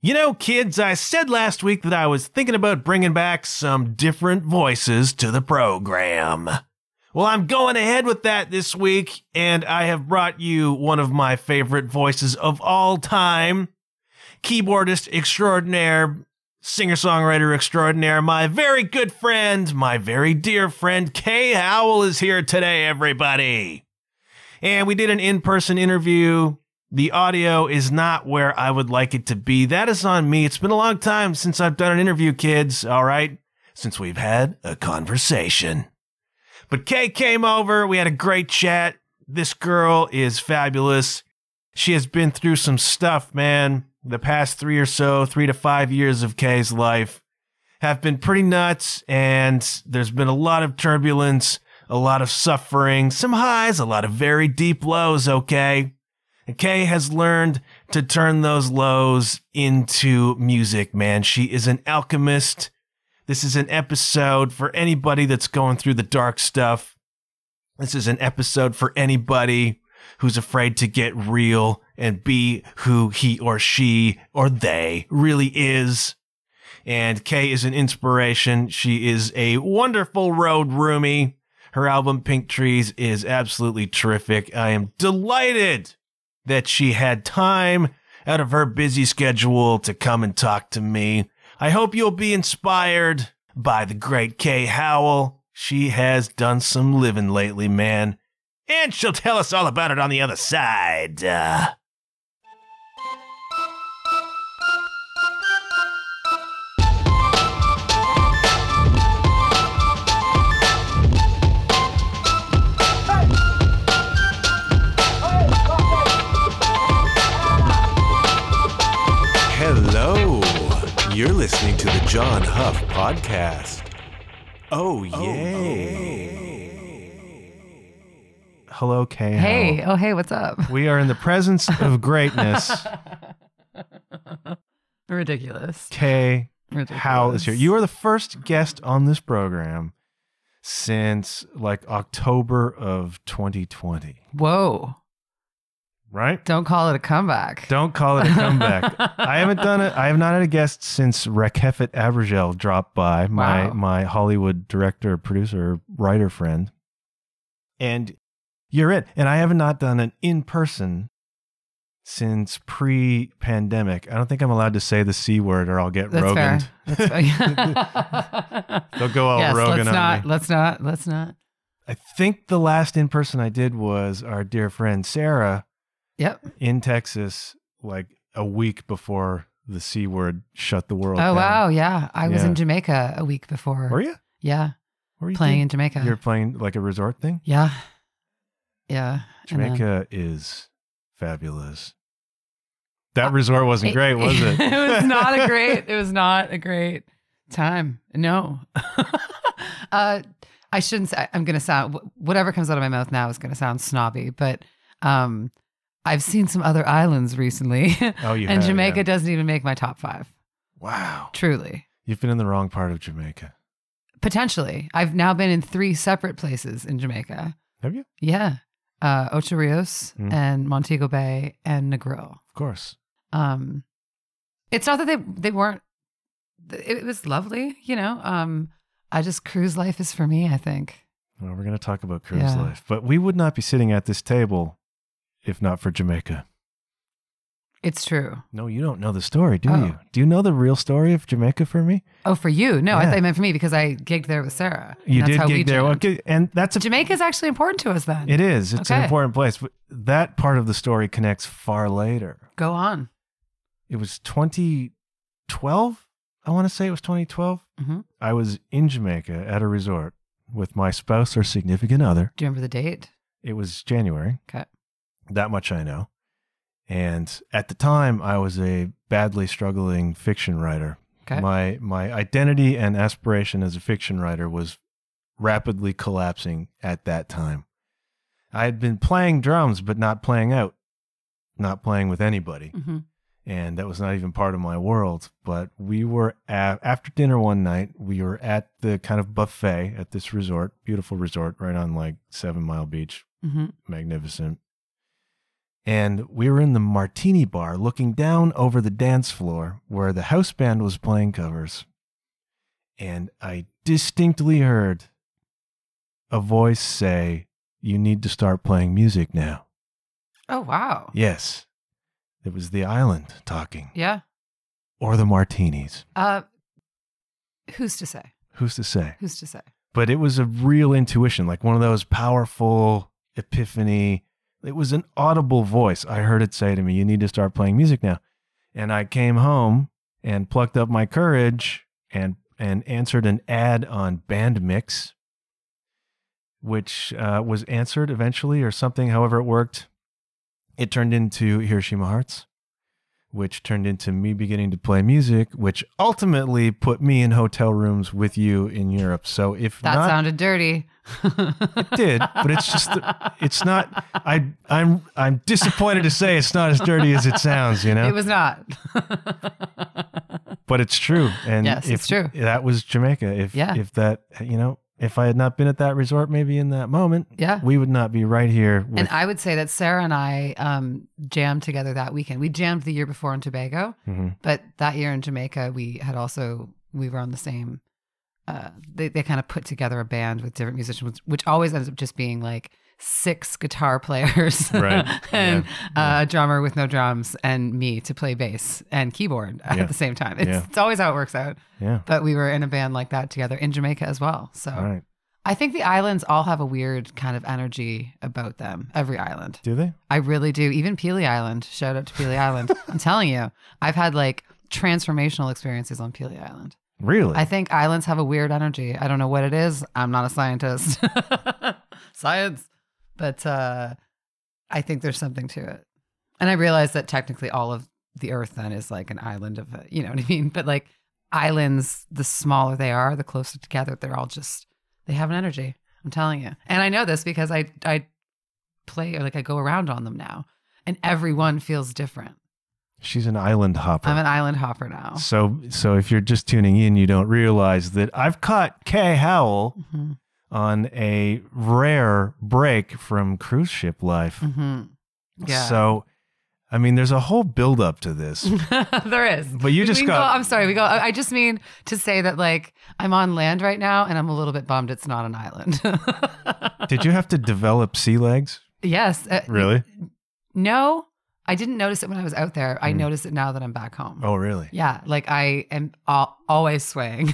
You know, kids, I said last week that I was thinking about bringing back some different voices to the program. Well, I'm going ahead with that this week, and I have brought you one of my favorite voices of all time, keyboardist extraordinaire, singer-songwriter extraordinaire, my very good friend, my very dear friend, Kay Howl is here today, everybody. And we did an in-person interview. The audio is not where I would like it to be. That is on me. It's been a long time since I've done an interview, kids, all right? Since we've had a conversation. But Kay came over. We had a great chat. This girl is fabulous. She has been through some stuff, man. The past 3 to 5 years of Kay's life have been pretty nuts, and there's been a lot of turbulence, a lot of suffering, some highs, a lot of very deep lows, okay? And Kay has learned to turn those lows into music, man. She is an alchemist. This is an episode for anybody that's going through the dark stuff. This is an episode for anybody who's afraid to get real and be who he or she or they really is. And Kay is an inspiration. She is a wonderful road roomie. Her album Pink Trees is absolutely terrific. I am delighted that she had time out of her busy schedule to come and talk to me. I hope you'll be inspired by the great Kay Howl. She has done some living lately, man. And she'll tell us all about it on the other side. Hello, you're listening to the John Huff Podcast. Oh, yay. Hello, Kay. Hey, oh, hey, what's up? We are in the presence of greatness. Ridiculous. Kay Ridiculous. Howl is here. You are the first guest on this program since like October of 2020. Whoa. Right? Don't call it a comeback. Don't call it a comeback. I haven't done it. I have not had a guest since Rekefet Abergel dropped by, my Hollywood director, producer, writer friend. And you're it. And I have not done an in-person since pre-pandemic. I don't think I'm allowed to say the C word or I'll get Roganed. That's fair. They'll go all Rogan on me. Let's not. I think the last in-person I did was our dear friend Sarah. Yep. In Texas, like a week before the C word shut the world down. Oh, wow. Yeah. I was in Jamaica a week before. Were you? Yeah. Were you playing in Jamaica. You're playing like a resort thing? Yeah. Yeah. Jamaica is fabulous. That resort wasn't great, was it? It was not a great time. No. I shouldn't say, I'm going to sound, whatever comes out of my mouth now is going to sound snobby, but I've seen some other islands recently. Oh, you and have, Jamaica doesn't even make my top 5. Wow. Truly. You've been in the wrong part of Jamaica. Potentially. I've now been in 3 separate places in Jamaica. Have you? Yeah. Ocho Rios and Montego Bay and Negril. Of course. It's not that they weren't, it was lovely, you know. I just, cruise life is for me, I think. Well, we're going to talk about cruise life, but we would not be sitting at this table if not for Jamaica. It's true. No, you don't know the story, do you? Do you know the real story of Jamaica for me? Oh, for you? No, I thought you meant for me because I gigged there with Sarah. You did gig there. Okay, and that's Jamaica is actually important to us then. It is. It's an important place. But that part of the story connects far later. Go on. It was 2012. I want to say it was 2012. Mm-hmm. I was in Jamaica at a resort with my spouse or significant other. Do you remember the date? It was January. Okay. That much I know. And at the time, I was a badly struggling fiction writer. Okay. My identity and aspiration as a fiction writer was rapidly collapsing at that time. I had been playing drums, but not playing out, not playing with anybody. Mm-hmm. And that was not even part of my world. But we were after dinner one night, we were at the kind of buffet at this resort, beautiful resort right on like 7 Mile Beach. Mm-hmm. Magnificent. And we were in the martini bar looking down over the dance floor where the house band was playing covers. And I distinctly heard a voice say, "You need to start playing music now." Oh, wow. Yes. It was the island talking. Yeah. Or the martinis. Who's to say? Who's to say? Who's to say? But it was a real intuition, like one of those powerful epiphany. It was an audible voice. I heard it say to me, "You need to start playing music now." And I came home and plucked up my courage and answered an ad on Bandmix, which was answered eventually or something, however it worked. It turned into Hiroshima Hearts, which turned into me beginning to play music, which ultimately put me in hotel rooms with you in Europe. So if that sounded dirty. It did, but it's just, it's not, I'm disappointed to say it's not as dirty as it sounds, you know? It was not. But it's true. And yes, it's true. That was Jamaica. If that, you know, if I had not been at that resort, maybe in that moment, we would not be right here. And I would say that Sarah and I jammed together that weekend. We jammed the year before in Tobago, but that year in Jamaica, we were on the same, they kind of put together a band with different musicians, which always ends up just being like 6 guitar players and a drummer with no drums and me to play bass and keyboard at the same time. It's always how it works out. Yeah. But we were in a band like that together in Jamaica as well. So I think the islands all have a weird kind of energy about them. Every island. Do they? I really do. Even Peely Island. Shout out to Peely Island. I'm telling you, I've had like transformational experiences on Peely Island. Really? I think islands have a weird energy. I don't know what it is. I'm not a scientist. Science. But I think there's something to it. And I realize that technically all of the earth then is like an island of, you know what I mean? But like islands, the smaller they are, the closer together, they're all just, they have an energy. I'm telling you. And I know this because I play, or like I go around on them now and everyone feels different. She's an island hopper. I'm an island hopper now. So if you're just tuning in, you don't realize that I've caught Kay Howl on a rare break from cruise ship life. Yeah. So, I mean, there's a whole build up to this. There is. But you just I'm sorry. I just mean to say that like I'm on land right now and I'm a little bit bummed it's not an island. Did you have to develop sea legs? Yes. Really? No. I didn't notice it when I was out there. I noticed it now that I'm back home. Oh, really? Yeah. Like I am always swaying.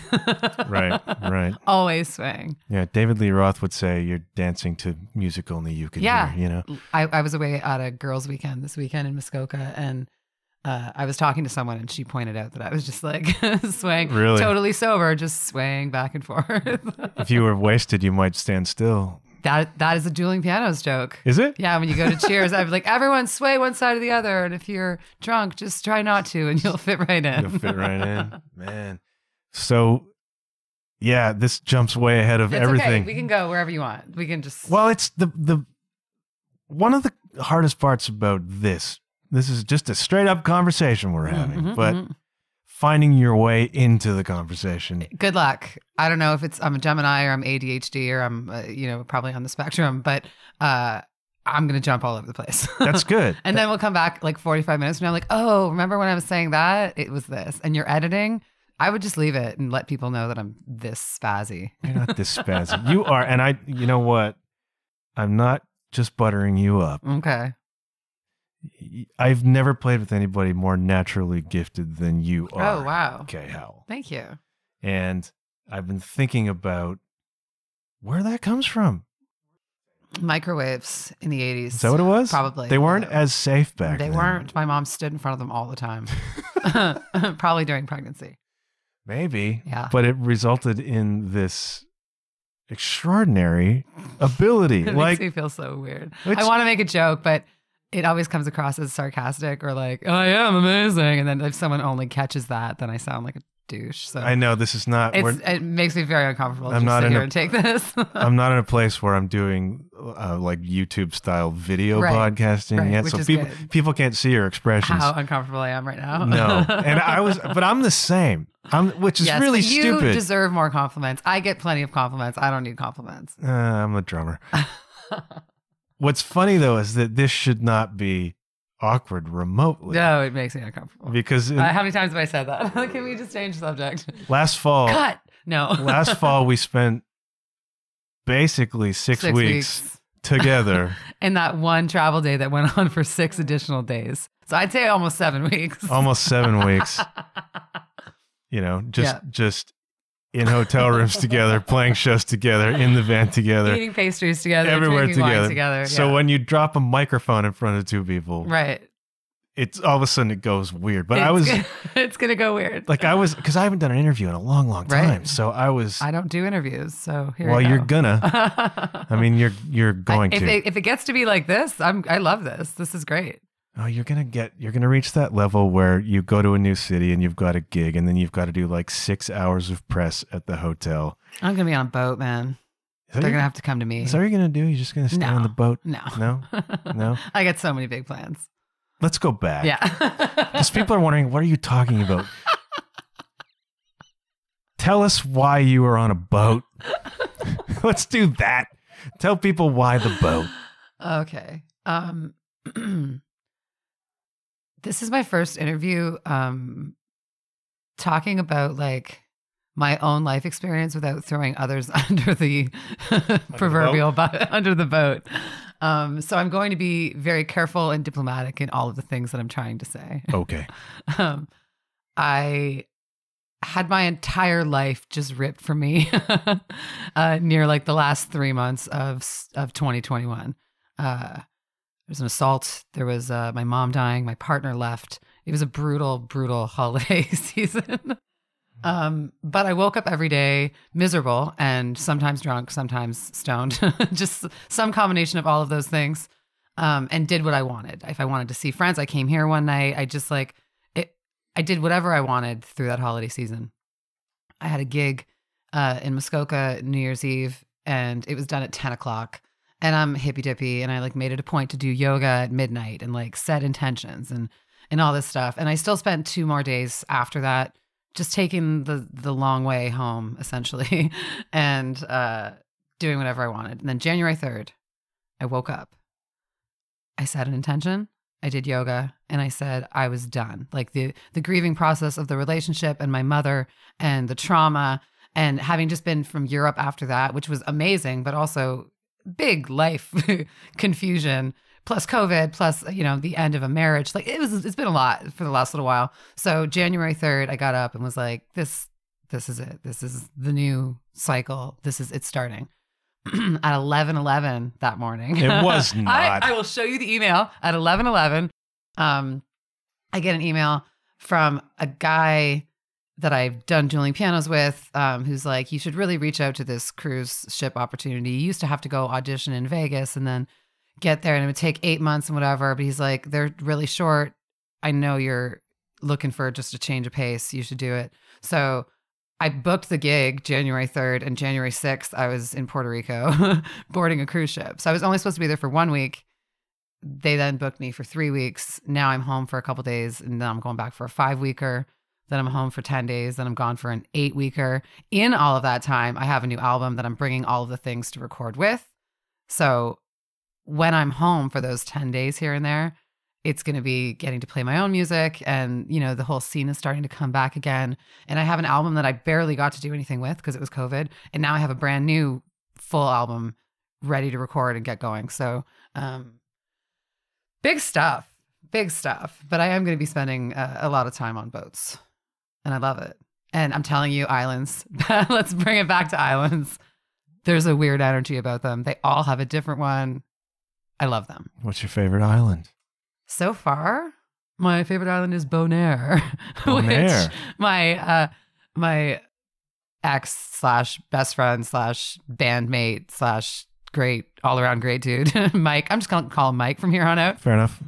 Right. Always swaying. Yeah. David Lee Roth would say you're dancing to music only you can hear, you know? I was away at a girls' weekend this weekend in Muskoka and I was talking to someone and she pointed out that I was just like swaying, totally sober, just swaying back and forth. If you were wasted, you might stand still. That is a dueling pianos joke. Is it? Yeah, when you go to Cheers, I'd be like, everyone sway one side or the other. And if you're drunk, just try not to and you'll fit right in. You'll fit right in. Man. So, yeah, this jumps way ahead of everything. Okay. We can go wherever you want. We can just... Well, it's the one of the hardest parts about this is just a straight up conversation we're having, but finding your way into the conversation. Good luck. I don't know if I'm a Gemini or I'm ADHD or I'm, probably on the spectrum, but I'm going to jump all over the place. That's good. And then we'll come back like 45 minutes from now, like, oh, remember when I was saying that? It was this. And you're editing. I would just leave it and let people know that I'm this spazzy. You're not this spazzy. You are. And you know what? I'm not just buttering you up. Okay. I've never played with anybody more naturally gifted than you are. Oh, wow. Kay Howl. Thank you. And I've been thinking about where that comes from. Microwaves in the 80s. Is that what it was? Probably. They weren't as safe back then. They weren't. My mom stood in front of them all the time. Probably during pregnancy. Maybe. Yeah. But it resulted in this extraordinary ability. It makes me feel so weird. I want to make a joke, but it always comes across as sarcastic or like, oh, I am amazing. And then if someone only catches that, then I sound like a douche. So I know this is not. It makes me very uncomfortable I'm to not sit here and take this. I'm not in a place where I'm doing like YouTube style video podcasting yet, so people can't see your expressions. How uncomfortable I am right now. No, and but I'm the same. Which is really stupid. You deserve more compliments. I get plenty of compliments. I don't need compliments. I'm a drummer. What's funny though is that this should not be awkward remotely. No, it makes me uncomfortable. Because how many times have I said that? Can we just change the subject? Last fall. Cut. No. Last fall, we spent basically six weeks together. And that one travel day that went on for 6 additional days. So I'd say almost 7 weeks. Almost 7 weeks. Just in hotel rooms together, playing shows together, in the van together, eating pastries together, everywhere drinking together. wine together. So when you drop a microphone in front of 2 people, right, it's all of a sudden it goes weird. But it's gonna go weird. Because I haven't done an interview in a long, long time. Right. So I don't do interviews. So here. Well, you go. you're gonna. I mean, you're going to. If it gets to be like this, I love this. This is great. Oh, you're gonna reach that level where you go to a new city and you've got a gig, and then you've got to do like 6 hours of press at the hotel. I'm gonna be on a boat, man. They're gonna have to come to me. Is that what you're gonna do? You're just gonna stay on the boat? No. I got so many big plans. Let's go back. Yeah. Because people are wondering, what are you talking about? Tell us why you were on a boat. Let's do that. Tell people why the boat. Okay. This is my first interview talking about like my own life experience without throwing others under the proverbial under the boat. So I'm going to be very careful and diplomatic in all of the things that I'm trying to say. Okay. I had my entire life just ripped from me near like the last 3 months of 2021. There was an assault. There was my mom dying. My partner left. It was a brutal, brutal holiday season. But I woke up every day miserable and sometimes drunk, sometimes stoned, just some combination of all of those things. And did what I wanted. If I wanted to see friends, I came here one night. I just I did whatever I wanted through that holiday season. I had a gig in Muskoka New Year's Eve, and it was done at 10 o'clock. And I'm hippy dippy, and I like made it a point to do yoga at midnight and like set intentions and all this stuff. And I still spent 2 more days after that, just taking the long way home essentially, and doing whatever I wanted. And then January 3rd, I woke up. I set an intention. I did yoga, and I said I was done. Like the grieving process of the relationship and my mother and the trauma, and having just been from Europe after that, which was amazing, but also big life confusion, plus COVID, plus, the end of a marriage. Like it's been a lot for the last little while. So January 3rd, I got up and was like, this is it. This is the new cycle. It's starting. At 11:11 that morning. It was not. I will show you the email at 11:11. I get an email from a guy that I've done dueling pianos with, who's like, you should really reach out to this cruise ship opportunity. You used to have to go audition in Vegas and then get there, and it would take 8 months and whatever. But he's like, they're really short. I know you're looking for just a change of pace. You should do it. So I booked the gig January 3rd, and January 6th, I was in Puerto Rico boarding a cruise ship. So I was only supposed to be there for 1 week. They then booked me for 3 weeks. Now I'm home for a couple days, and then I'm going back for a 5-weeker. Then I'm home for 10 days. Then I'm gone for an 8-weeker. In all of that time, I have a new album that I'm bringing all of the things to record with. So when I'm home for those 10 days here and there, it's going to be getting to play my own music. And, the whole scene is starting to come back again. And I have an album that I barely got to do anything with because it was COVID. And now I have a brand new full album ready to record and get going. So big stuff. But I am going to be spending a lot of time on boats. And I love it. And I'm telling you, islands, let's bring it back to islands. There's a weird energy about them. They all have a different one. I love them. What's your favorite island? So far, my favorite island is Bonaire. Bonaire. Which my ex / best friend / bandmate / great, all around great dude, Mike. I'm just going to call him Mike from here on out. Fair enough.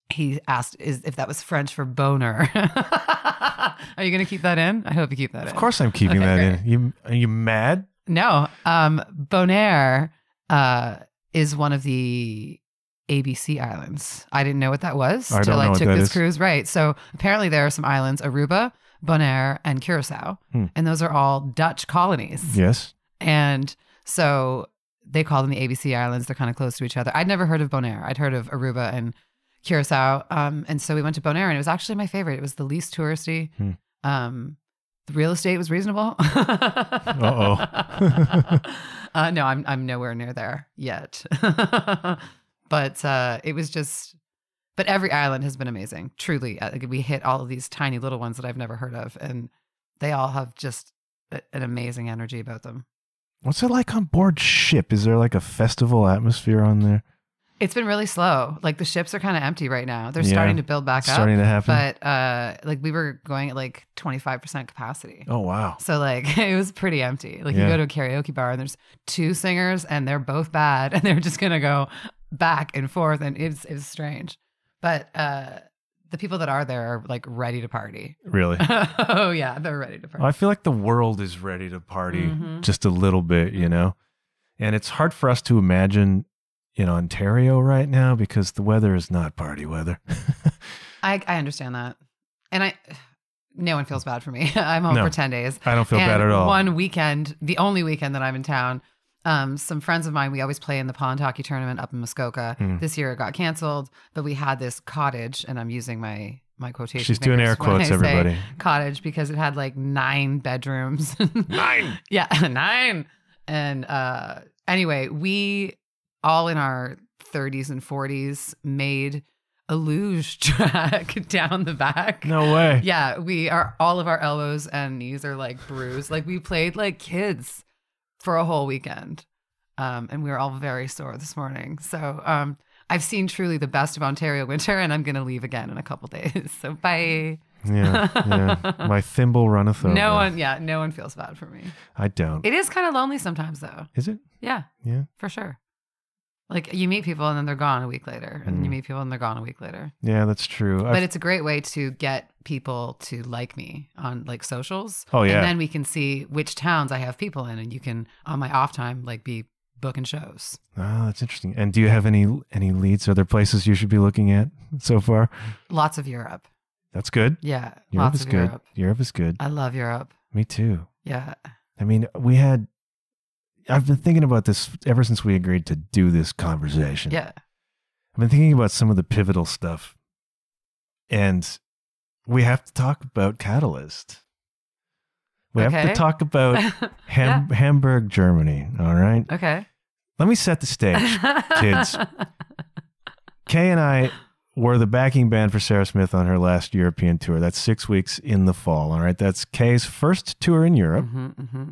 He asked if that was French for boner. Are you going to keep that in? I hope you keep that in. Of course I'm keeping that in. Are you mad? No. Bonaire is one of the ABC islands. I didn't know what that was until I took this cruise. Right. So apparently there are some islands, Aruba, Bonaire, and Curacao. And those are all Dutch colonies. Yes. And so they call them the ABC Islands. They're kind of close to each other. I'd never heard of Bonaire. I'd heard of Aruba and Curacao. And so we went to Bonaire, and it was actually my favorite. It was the least touristy. The real estate was reasonable. Uh-oh. No, I'm nowhere near there yet. But it was just, but every island has been amazing. Truly. We hit all of these tiny little ones that I've never heard of, and they all have just an amazing energy about them. What's it like on board ship? Is there like a festival atmosphere on there? It's been really slow. Like the ships are kind of empty right now. They're starting to build back up. Starting to happen. But like we were going at like 25% capacity. Oh, wow. So like it was pretty empty. Like you go to a karaoke bar and there's 2 singers and they're both bad and they're just going to go back and forth, and it's strange. But the people that are there are like ready to party. Really? Oh yeah, they're ready to party. I feel like the world is ready to party just a little bit, you know? And it's hard for us to imagine in Ontario right now because the weather is not party weather. I understand that. And no one feels bad for me. I'm home for 10 days. I don't feel bad at all. One weekend, the only weekend that I'm in town, some friends of mine, we always play in the pond hockey tournament up in Muskoka. This year it got canceled, but we had this cottage, and I'm using my quotation. She's doing air quotes, everybody. Cottage, because it had like 9 bedrooms. 9. Yeah, 9. And anyway, we all in our 30s and 40s made a luge track down the back. No way. Yeah, all of our elbows and knees are like bruised. Like we played like kids for a whole weekend. And we were all very sore this morning. So I've seen truly the best of Ontario winter, and I'm going to leave again in a couple days. So bye. Yeah. My thimble runneth over. No one feels bad for me. I don't. It is kind of lonely sometimes though. Is it? Yeah. Yeah. For sure. Like you meet people and then they're gone a week later, and then you meet people and they're gone a week later. Yeah, that's true. But it's a great way to get people to like me on like socials. Oh yeah. And then we can see which towns I have people in, and you can on my off time like be booking shows. Oh, that's interesting. And do you have any leads? Are there places you should be looking at so far? Lots of Europe. That's good. Yeah. Europe lots is of good. Europe. Europe is good. I love Europe. Me too. Yeah. I mean, I've been thinking about this ever since we agreed to do this conversation. Yeah. I've been thinking about some of the pivotal stuff, and we have to talk about Catalyst. We have to talk about Hamburg, Germany. All right. Okay. Let me set the stage, kids. Kay and I were the backing band for Sarah Smith on her last European tour. That's 6 weeks in the fall. All right. That's Kay's first tour in Europe,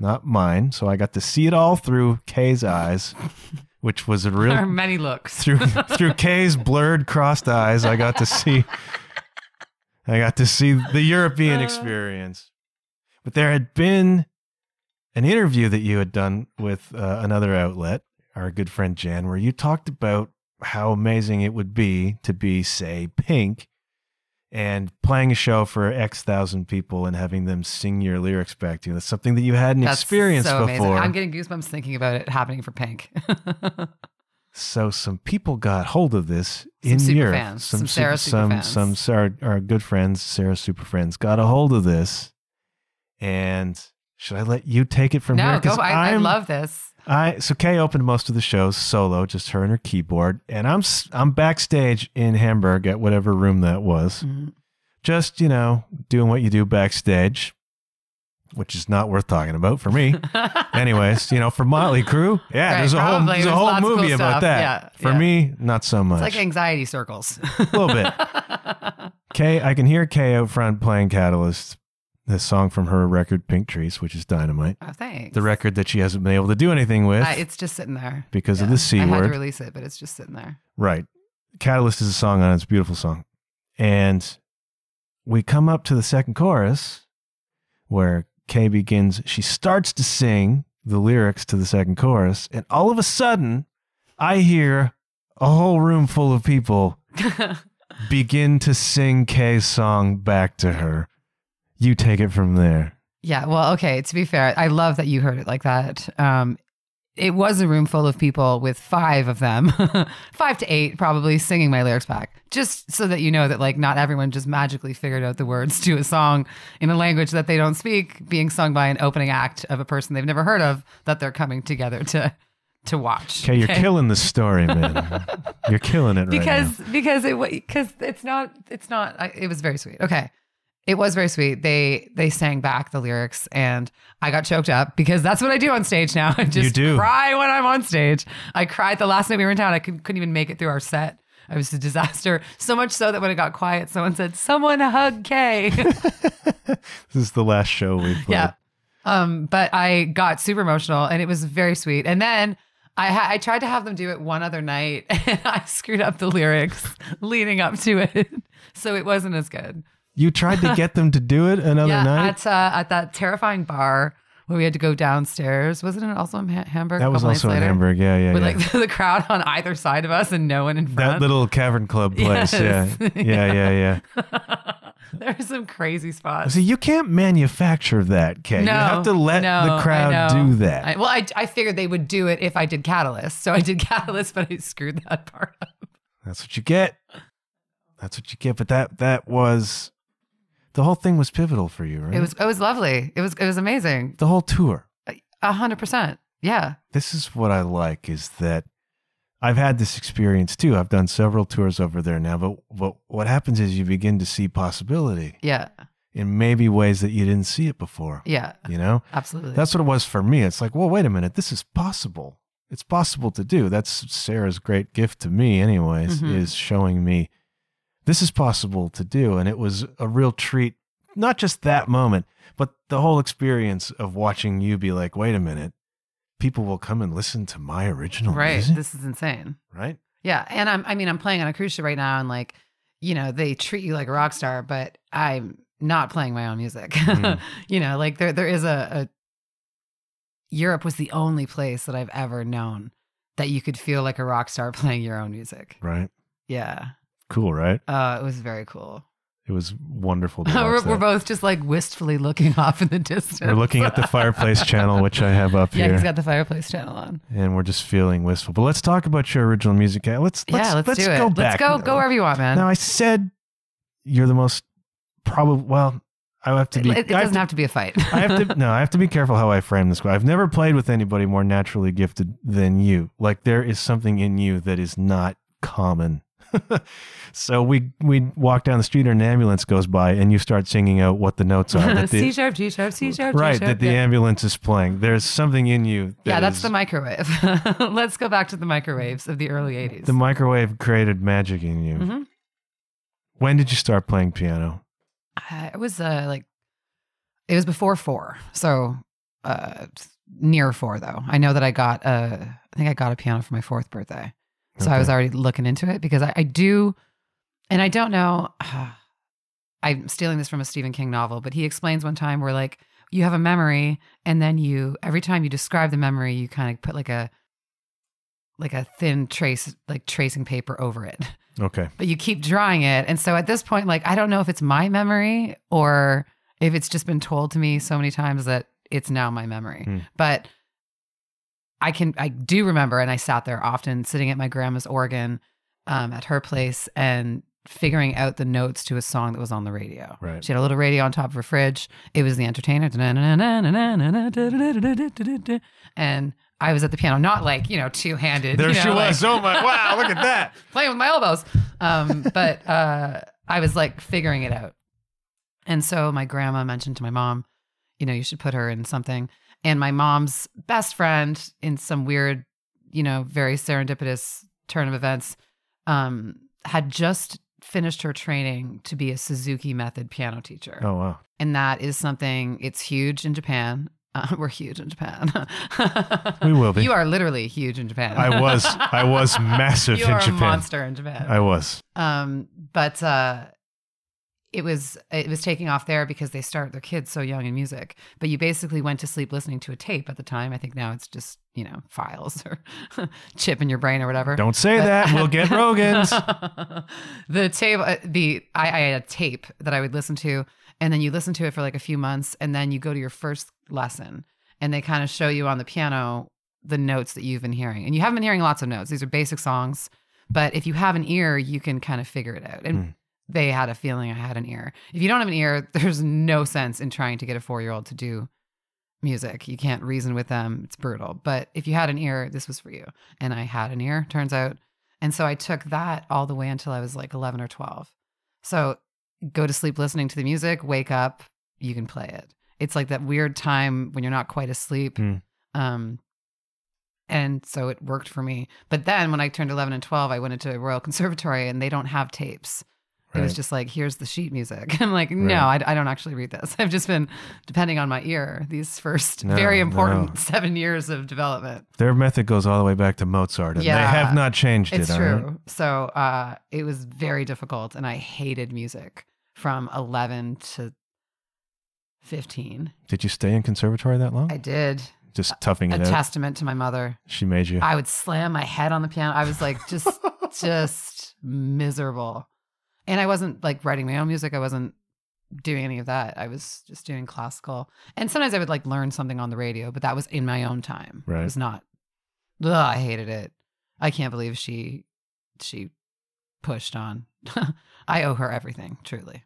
not mine. So I got to see it all through Kay's eyes, which was a real. There are many looks. Through Kay's blurred, crossed eyes, I got to see the European experience. But there had been an interview that you had done with another outlet, our good friend Jan, where you talked about how amazing it would be to be, say, Pink and playing a show for X thousand people and having them sing your lyrics back to you. That's something that you hadn't experienced so before. Amazing. I'm getting goosebumps thinking about it happening for Pink. So some people got hold of this in Europe. Fans. Some Sarah super fans. Some our good friends, Sarah super friends, got a hold of this. And should I let you take it from here? No, go. I love this. So Kay opened most of the shows solo, just her and her keyboard, and I'm backstage in Hamburg at whatever room that was, just doing what you do backstage, which is not worth talking about for me. Anyways, for Motley Crue, right, there's a whole movie cool about that. Yeah, for me, not so much. It's like anxiety circles. A little bit. Kay, I can hear Kay out front playing Catalyst. This song from her record, Pink Trees, which is dynamite. Oh, thanks. The record that she hasn't been able to do anything with. It's just sitting there. Because of the C word. I had to release it, but it's just sitting there. Right. Catalyst is a song on it. It's a beautiful song. And we come up to the second chorus where Kay begins, she starts to sing the lyrics to the second chorus, and all of a sudden, I hear a whole room full of people begin to sing Kay's song back to her. You take it from there. Yeah, well, okay, to be fair, I love that you heard it like that. It was a room full of people with 5 of them, 5 to 8 probably, singing my lyrics back. Just so that you know that like not everyone just magically figured out the words to a song in a language that they don't speak, being sung by an opening act of a person they've never heard of, that they're coming together to watch. Okay, you're killing the story, man. You're killing it right now. Because it was very sweet. Okay. It was very sweet. They sang back the lyrics and I got choked up because that's what I do on stage now. I just cry when I'm on stage. I cried the last night we were in town. I couldn't even make it through our set. I was a disaster. So much so that when it got quiet, someone said, "Someone hug Kay." This is the last show we played. Yeah. But I got super emotional and it was very sweet. And then I tried to have them do it one other night and I screwed up the lyrics leading up to it. So it wasn't as good. You tried to get them to do it another night? At that terrifying bar where we had to go downstairs. Wasn't it also in Hamburg? That was also in Hamburg, yeah. With like the crowd on either side of us and no one in front. That little cavern club place, yes. Yeah. There are some crazy spots. See, you can't manufacture that, Kay. No, you have to let the crowd do that. I figured they would do it if I did Catalyst. So I did Catalyst, but I screwed that part up. That's what you get. But that was... The whole thing was pivotal for you, right? It was lovely. It was amazing. The whole tour. 100%. Yeah. This is what I like is that I've had this experience too. I've done several tours over there now, but what happens is you begin to see possibility. Yeah. In maybe ways that you didn't see it before. Yeah. You know? Absolutely. That's what it was for me. It's like, well, wait a minute. This is possible. It's possible to do. That's Sarah's great gift to me anyways, is showing me this is possible to do. And it was a real treat, not just that moment, but the whole experience of watching you be like, wait a minute, people will come and listen to my original music? This is insane. Right? Yeah. And I'm playing on a cruise ship right now and like, you know, they treat you like a rock star, but I'm not playing my own music. You know, like there is a Europe was the only place that I've ever known that you could feel like a rock star playing your own music. Right. Yeah. Cool, right? It was very cool. It was wonderful to watch we're both just like wistfully looking off in the distance. We're looking at the fireplace channel, which I have up here. Yeah, he's got the fireplace channel on. And we're just feeling wistful. But let's talk about your original music. Let's do it. Go back. Let's go wherever you want, man. Now, I said you're the most probably, well, I have to be. It doesn't have to be a fight. I have to be careful how I frame this. I've never played with anybody more naturally gifted than you. Like there is something in you that is not common. So we walk down the street and an ambulance goes by and you start singing out what the notes are. C sharp, G sharp, C sharp, right, G sharp. That the ambulance is playing. There's something in you. That's the microwave. Let's go back to the microwaves of the early 80s. The microwave created magic in you. Mm-hmm. When did you start playing piano? It was it was before 4. So near 4 though. I know that I think I got a piano for my 4th birthday. So I was already looking into it because I do, and I don't know, I'm stealing this from a Stephen King novel, but he explains one time where like you have a memory and then every time you describe the memory, you kind of put like a thin trace, like tracing paper over it. Okay. But you keep drawing it. And so at this point, like, I don't know if it's my memory or if it's just been told to me so many times that it's now my memory, but I do remember, and I sat there often sitting at my grandma's organ at her place and figuring out the notes to a song that was on the radio. Right. She had a little radio on top of her fridge. It was The Entertainer. And I was at the piano, not like, two-handed. There she was. Oh my, wow, look at that. Playing with my elbows. But I was like figuring it out. And so my grandma mentioned to my mom, you should put her in something. And my mom's best friend, in some weird, very serendipitous turn of events, had just finished her training to be a Suzuki method piano teacher. Oh, wow. And that is something, it's huge in Japan. We're huge in Japan. We will be. You are literally huge in Japan. I was massive in Japan. You are a monster in Japan. I was. But it was taking off there because they start their kids so young in music. But you basically went to sleep listening to a tape at the time. I think now it's just, files or chip in your brain or whatever. Don't say that. We'll get Rogans. The tape, I had a tape that I would listen to, and then you listen to it for like a few months, and then you go to your first lesson, and they kind of show you on the piano the notes that you've been hearing. And you haven't been hearing lots of notes. These are basic songs. But if you have an ear, you can kind of figure it out. And they had a feeling I had an ear. If you don't have an ear, there's no sense in trying to get a 4-year-old to do music. You can't reason with them. It's brutal. But if you had an ear, this was for you. And I had an ear, turns out. And so I took that all the way until I was like 11 or 12. So go to sleep listening to the music, wake up, you can play it. It's like that weird time when you're not quite asleep. And so it worked for me. But then when I turned 11 and 12, I went into a Royal Conservatory and they don't have tapes. It was just like, here's the sheet music. I'm like, no, I don't actually read this. I've just been depending on my ear these first very important 7 years of development. Their method goes all the way back to Mozart, and they have not changed it. It's true. Right? So it was very difficult, and I hated music from 11 to 15. Did you stay in conservatory that long? I did. Just toughing it out? A testament to my mother. She made you. I would slam my head on the piano. I was like just miserable. And I wasn't like writing my own music. I wasn't doing any of that. I was just doing classical. And sometimes I would like learn something on the radio, but that was in my own time. Right. It was not, I hated it. I can't believe she pushed on. I owe her everything, truly.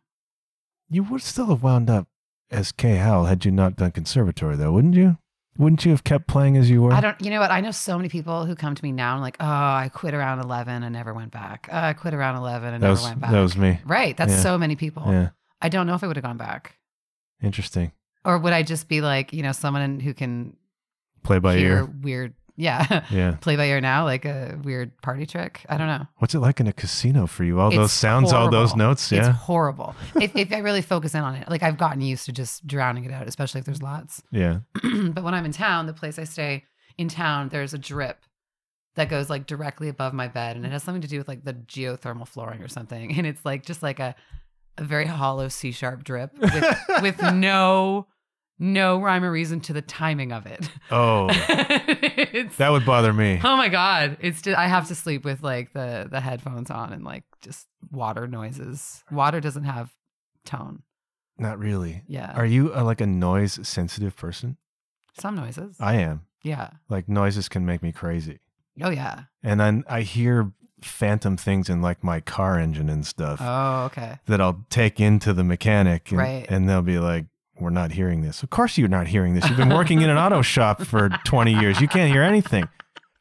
You would still have wound up as Kay Howl had you not done conservatory though, wouldn't you? Wouldn't you have kept playing as you were? You know what? I know so many people who come to me now and like, oh, I quit around 11 and never went back. I quit around 11 and never went back. That was me. Right. That's so many people. Yeah. I don't know if I would have gone back. Interesting. Or would I just be like, someone who can play by ear? Weird. Yeah. Play by ear now, like a weird party trick. I don't know. What's it like in a casino for you? All those sounds, all those notes. Yeah. It's horrible. if I really focus in on it, like I've gotten used to just drowning it out, especially if there's lots. Yeah. But when I'm in town, the place I stay in town, there's a drip that goes like directly above my bed. And it has something to do with like the geothermal flooring or something. And it's like, just like a very hollow C-sharp drip with no rhyme or reason to the timing of it. Oh, that would bother me. Oh my God. It's just, I have to sleep with like the headphones on and like just water noises. Water doesn't have tone. Not really. Yeah. Are you like a noise sensitive person? Some noises. I am. Yeah. Like noises can make me crazy. Oh yeah. And then I hear phantom things in like my car engine and stuff. Oh, okay. That I'll take into the mechanic right. And they'll be like, we're not hearing this. Of course you're not hearing this. You've been working in an auto shop for 20 years. You can't hear anything.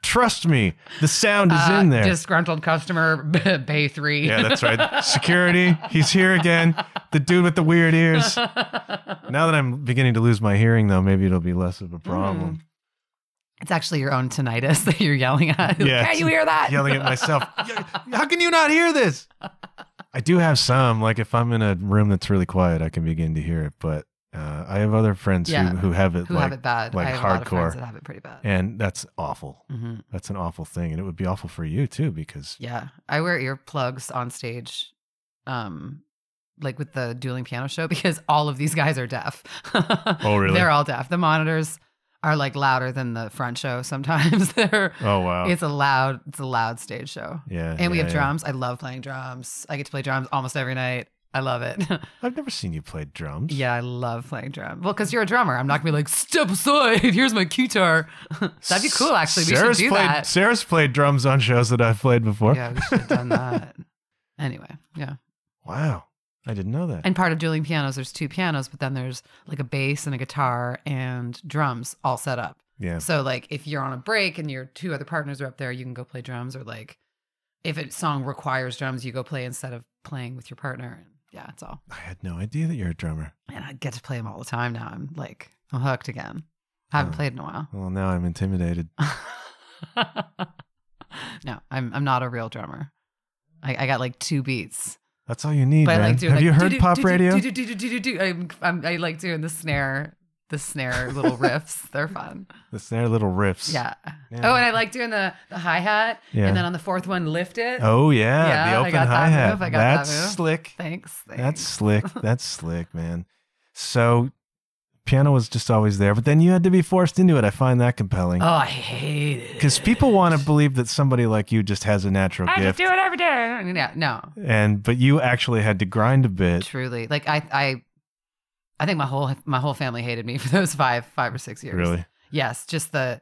Trust me. The sound is in there. Disgruntled customer, Bay 3. Yeah, that's right. Security. He's here again. The dude with the weird ears. Now that I'm beginning to lose my hearing, though, maybe it'll be less of a problem. It's actually your own tinnitus that you're yelling at. Yeah, can't you hear that? Yelling at myself. How can you not hear this? I do have some. Like if I'm in a room that's really quiet, I can begin to hear it. But I have other friends who have it have it bad. Like I have hardcore. A lot of friends that have it pretty bad. And that's awful. Mm-hmm. That's an awful thing. And it would be awful for you too, because I wear earplugs on stage, like with the dueling piano show, because all of these guys are deaf. Oh, really? They're all deaf. The monitors are like louder than the front show sometimes. Oh wow. It's a loud stage show. Yeah. And we have drums. I love playing drums. I get to play drums almost every night. I love it. I've never seen you play drums. Yeah, I love playing drums. Well, because you're a drummer. I'm not going to be like, step aside, here's my guitar. That'd be cool, actually. We should do that. Sarah's played drums on shows that I've played before. Yeah, we should have done that. Anyway, yeah. Wow. I didn't know that. And part of dueling pianos, there's two pianos, but then there's like a bass and a guitar and drums all set up. Yeah. So like if you're on a break and your two other partners are up there, you can go play drums, or like if a song requires drums, you go play instead of playing with your partner. Yeah, it's all. I had no idea that you're a drummer. And I get to play them all the time now. I'm hooked again. I haven't played in a while. Well, now I'm intimidated. No, I'm not a real drummer. I got like 2 beats. That's all you need, man. Have you heard pop radio? I like doing the snare little riffs. They're fun. The snare little riffs. Yeah. Oh, and I like doing the hi-hat. Yeah. And then on the 4th one, lift it. Oh, yeah. The open hi-hat. That's slick. Thanks. That's slick. That's slick, man. So piano was just always there, but then you had to be forced into it. I find that compelling. Oh, I hate it. Because people want to believe that somebody like you just has a natural gift. I just do it every day. Yeah, no. But you actually had to grind a bit. Truly. Like I think my whole family hated me for those 5 or 6 years. Really? Yes, just the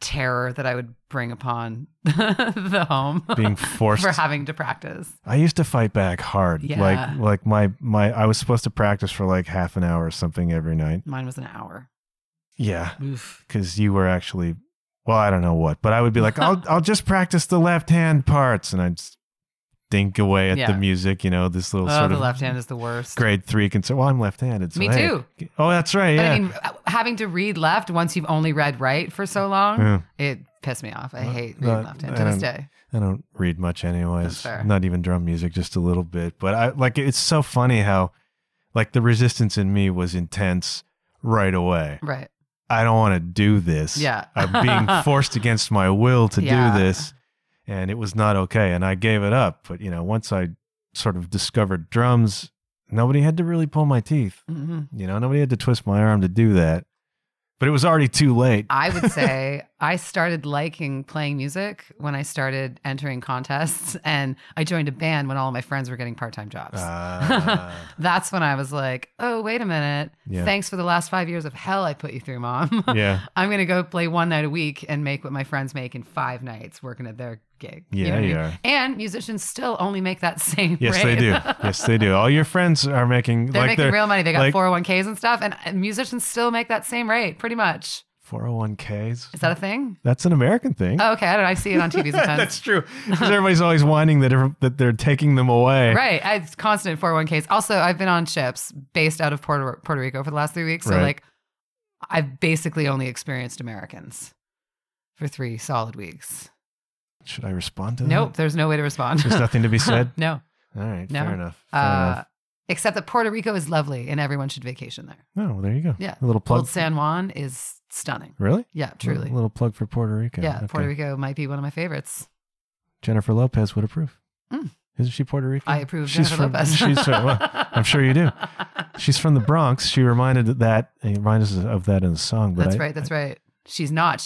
terror that I would bring upon the home, being forced for having to practice. I used to fight back hard. Yeah. Like my I was supposed to practice for like half an hour or something every night. Mine was an hour. Yeah, Oof. because you were actually, well, I don't know what, but I would be like, I'll just practice the left hand parts, and I'd dink away at the music, this little sort the of left hand is the worst. grade 3 concern. Well, I'm left-handed. So Me too. Oh, that's right. But Yeah. I mean, having to read left once you've only read right for so long, it pissed me off. I hate reading left hand to this day. I don't read much anyways. That's fair. Not even drum music, just a little bit. But it's so funny how the resistance in me was intense right away. Right. I don't want to do this. Yeah. I'm being forced against my will to do this. And it was not okay. And I gave it up. But, once I sort of discovered drums, nobody had to really pull my teeth. Mm-hmm. Nobody had to twist my arm to do that. But it was already too late. I would say I started liking playing music when I started entering contests, and I joined a band when all of my friends were getting part-time jobs. That's when I was like, oh, wait a minute. Yeah. Thanks for the last 5 years of hell I put you through, Mom. Yeah. I'm going to go play one night a week and make what my friends make in 5 nights working at their gig. Yeah, you know what I mean? are. And musicians still only make that same Yes, rate. they do. Yes, they do. All your friends are making... They're making real money. They got like 401ks and stuff, and musicians still make that same rate, pretty much. 401ks? Is that a thing? That's an American thing. Oh, okay. I don't know. I see it on TV sometimes. That's true. Because everybody's always whining that they're taking them away. Right. It's constant 401ks. Also, I've been on ships based out of Puerto Rico for the last 3 weeks. So, Right. I've basically only experienced Americans for 3 solid weeks. Should I respond to that? Nope. There's no way to respond. There's nothing to be said? No. All right. No. Fair enough. Fair enough. Except that Puerto Rico is lovely and everyone should vacation there. Oh, well, there you go. Yeah. A little plug. Old San Juan is stunning. Really? Yeah, truly. A little plug for Puerto Rico. Yeah, Okay. Puerto Rico might be one of my favorites. Jennifer Lopez would approve. Isn't she Puerto Rican? I approve of Jennifer Lopez. Well, I'm sure you do. She's from the Bronx. She reminded us of that in the song. But That's right. She's not.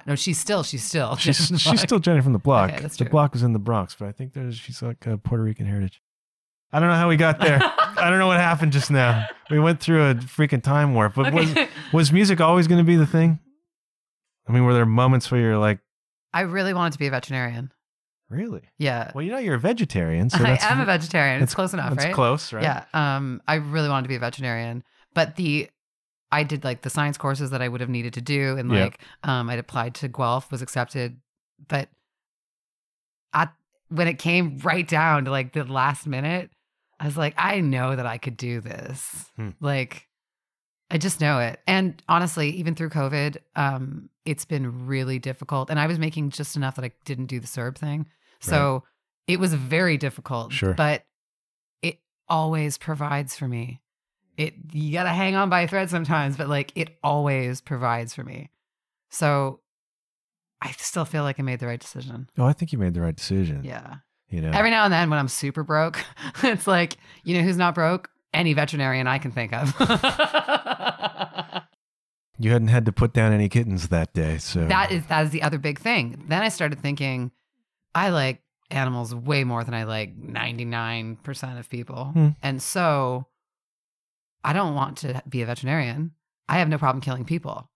No, she's still. She's still Jenny from the Block. Okay, that's the true. Block was in the Bronx, but I think she's like Puerto Rican heritage. I don't know how we got there. I don't know what happened just now. We went through a freaking time warp. But was music always going to be the thing? I mean, were there moments where you're like, I really wanted to be a veterinarian. really? Yeah. Well, you're a vegetarian, so I am a vegetarian. It's close enough, that's right? close, right? Yeah. I really wanted to be a veterinarian, but I did the science courses that I would have needed to do, and I'd applied to Guelph, was accepted, but when it came right down to the last minute, I was like, I know that I could do this. I just know it. And honestly, even through COVID, it's been really difficult. And I was making just enough that I didn't do the CERB thing. So it was very difficult. Sure. But it always provides for me. You got to hang on by a thread sometimes, but it always provides for me. So I still feel like I made the right decision. Oh, I think you made the right decision. Yeah. Every now and then when I'm super broke, it's who's not broke? Any veterinarian I can think of. You hadn't had to put down any kittens that day, so that is the other big thing. Then I started thinking, I like animals way more than I like 99% of people. And so I don't want to be a veterinarian. I have no problem killing people.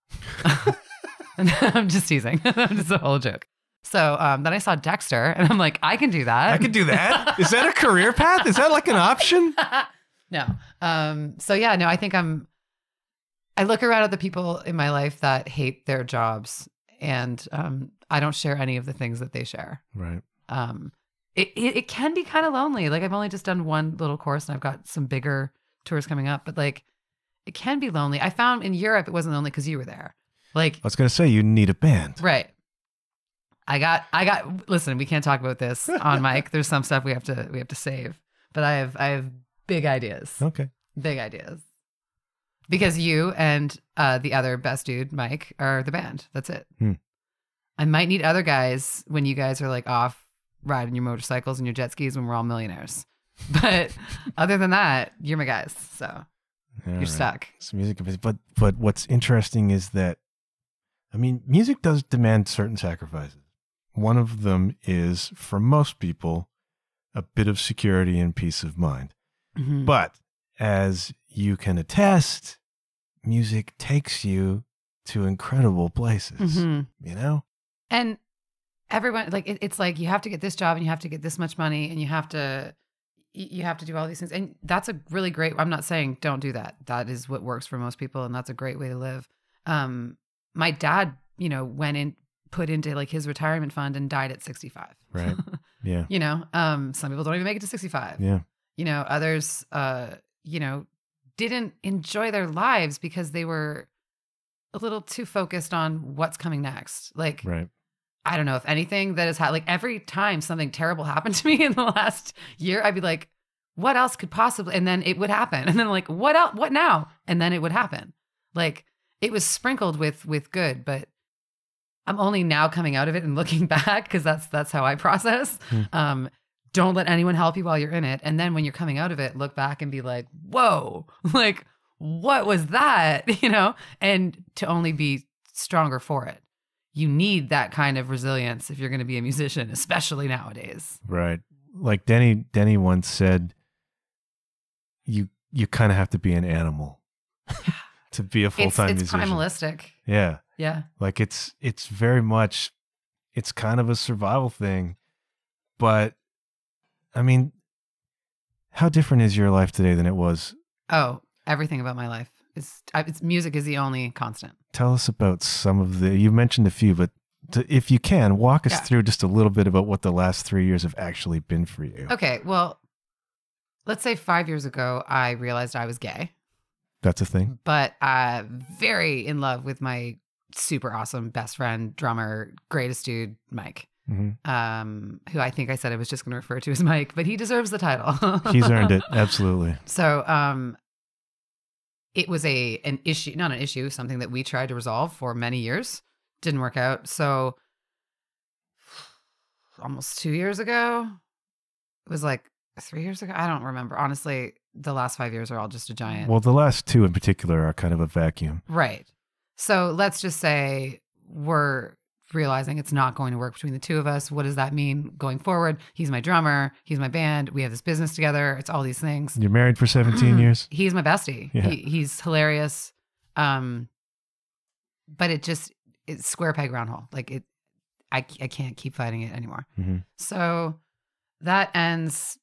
I'm just teasing. It's a whole joke. So then I saw Dexter and I'm like, I can do that. I could do that. Is that a career path? Is that an option? No. I think I look around at the people in my life that hate their jobs, and I don't share any of the things that they share. Right. It can be kind of lonely. I've only just done one little course and I've got some bigger tours coming up, but it can be lonely. I found in Europe it wasn't lonely because you were there. I was going to say you need a band. Right. I got listen, we can't talk about this on mic. There's some stuff we have to save. But I have big ideas. Okay. Big ideas. Because you and the other best dude, Mike, are the band. That's it. I might need other guys when you guys are off riding your motorcycles and your jet skis when we're all millionaires. But other than that, you're my guys. So you're stuck. It's music, but what's interesting is that, music does demand certain sacrifices. One of them is, for most people, a bit of security and peace of mind. Mm-hmm. But as you can attest, music takes you to incredible places, And everyone, it's you have to get this job and you have to get this much money and you have to do all these things. And that's a really great, I'm not saying don't do that. That is what works for most people. And that's a great way to live. My dad, put into like his retirement fund and died at 65. Right. Yeah. Some people don't even make it to 65. Yeah. Others, didn't enjoy their lives because they were a little too focused on what's coming next. Like, right. I don't know if anything that has had, like every time something terrible happened to me in the last year, I'd be like, what else could possibly, and then it would happen. And then like, what else, what now? And then it would happen. Like it was sprinkled with good, but I'm only now coming out of it and looking back, because that's how I process. Don't let anyone help you while you're in it. And then when you're coming out of it, look back and be like, whoa, like, what was that? And to only be stronger for it. You need that kind of resilience if you're going to be a musician, especially nowadays. Right. Like Denny once said, you kind of have to be an animal to be a full-time musician. It's primalistic. Yeah. Yeah. Like it's very much, it's kind of a survival thing, but I mean, how different is your life today than it was? Oh, everything about my life is, music is the only constant. Tell us about some of you mentioned a few, but if you can, walk us through just a little bit about what the last 3 years have actually been for you. Okay. Well, let's say 5 years ago, I realized I was gay. That's a thing. But very in love with my super awesome best friend, drummer, greatest dude, Mike. Mm-hmm. Who I think I said I was just going to refer to as Mike, but he deserves the title. He's earned it. Absolutely. So it was an issue, not an issue, something that we tried to resolve for many years. Didn't work out. So almost 2 years ago, it was like 3 years ago. I don't remember. Honestly, the last 5 years are all just a giant. Well, the last two in particular are kind of a vacuum. Right. So let's just say we're realizing it's not going to work between the two of us. What does that mean going forward? He's my drummer. He's my band. We have this business together. It's all these things. You're married for 17 years? He's my bestie. Yeah. He's hilarious. But it's square peg round hole. Like I can't keep fighting it anymore. Mm-hmm. So that ends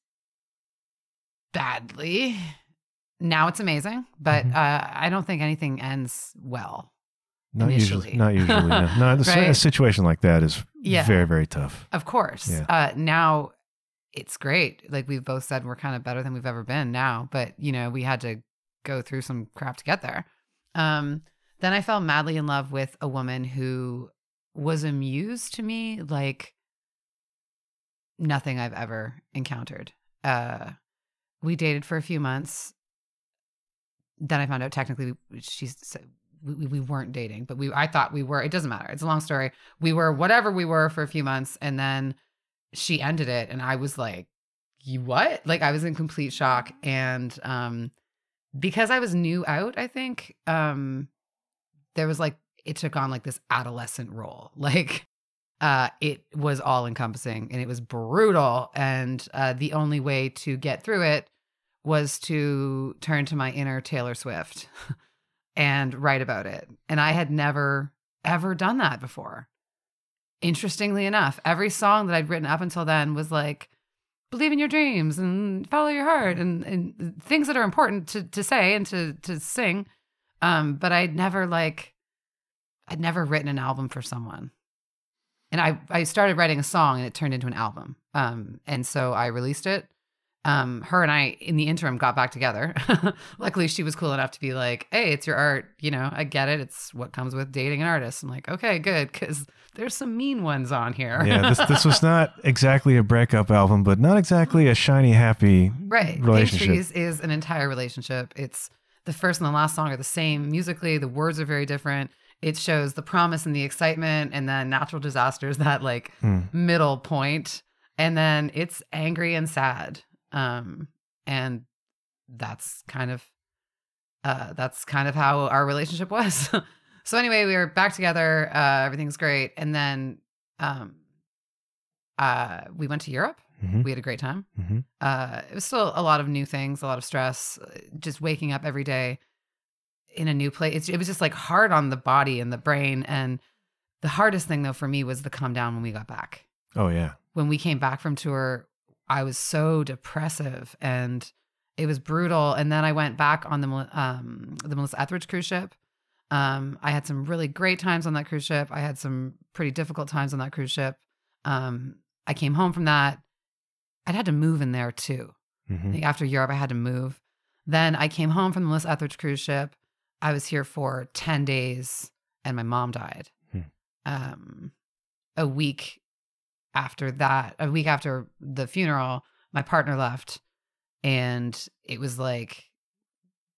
badly. Now it's amazing, but I don't think anything ends well. Not usually. No. Right? A situation like that is very, very tough. Of course. Yeah. Now it's great. Like we've both said, we're kind of better than we've ever been now, but we had to go through some crap to get there. Then I fell madly in love with a woman who was a muse to me like nothing I've ever encountered. We dated for a few months. Then I found out technically we weren't dating, but I thought we were. It doesn't matter. It's a long story. We were whatever we were for a few months, and then she ended it, and I was like, "You what?" Like I was in complete shock, and because I was new out, I think there was like it took on like this adolescent role, like it was all encompassing, and it was brutal, and the only way to get through it was to turn to my inner Taylor Swift. And write about it. And I had never, ever done that before. Interestingly enough, every song that I'd written up until then was like, believe in your dreams and follow your heart and things that are important to say and to sing. But I'd never written an album for someone. And I started writing a song and it turned into an album. And so I released it. Her and I, in the interim, got back together. Luckily, she was cool enough to be like, hey, it's your art. I get it. It's what comes with dating an artist. I'm like, okay, good. Because there's some mean ones on here. Yeah, this was not exactly a breakup album, but not exactly a shiny, happy relationship. Page Trees is an entire relationship. It's the first and the last song are the same. Musically, the words are very different. It shows the promise and the excitement and then natural disasters, that like middle point. And then it's angry and sad. And that's kind of how our relationship was. So anyway, we were back together. Everything's great. And then, we went to Europe. Mm-hmm. We had a great time. Mm-hmm. It was still a lot of new things, a lot of stress, just waking up every day in a new place. It was just like hard on the body and the brain. And the hardest thing though, for me was the calm down when we got back. Oh yeah. When we came back from tour, I was so depressive and it was brutal. And then I went back on the Melissa Etheridge cruise ship. I had some really great times on that cruise ship. I had some pretty difficult times on that cruise ship. I came home from that. I'd had to move in there too. Like after Europe, I had to move. Then I came home from the Melissa Etheridge cruise ship. I was here for 10 days and my mom died. A week after the funeral, my partner left. And it was like,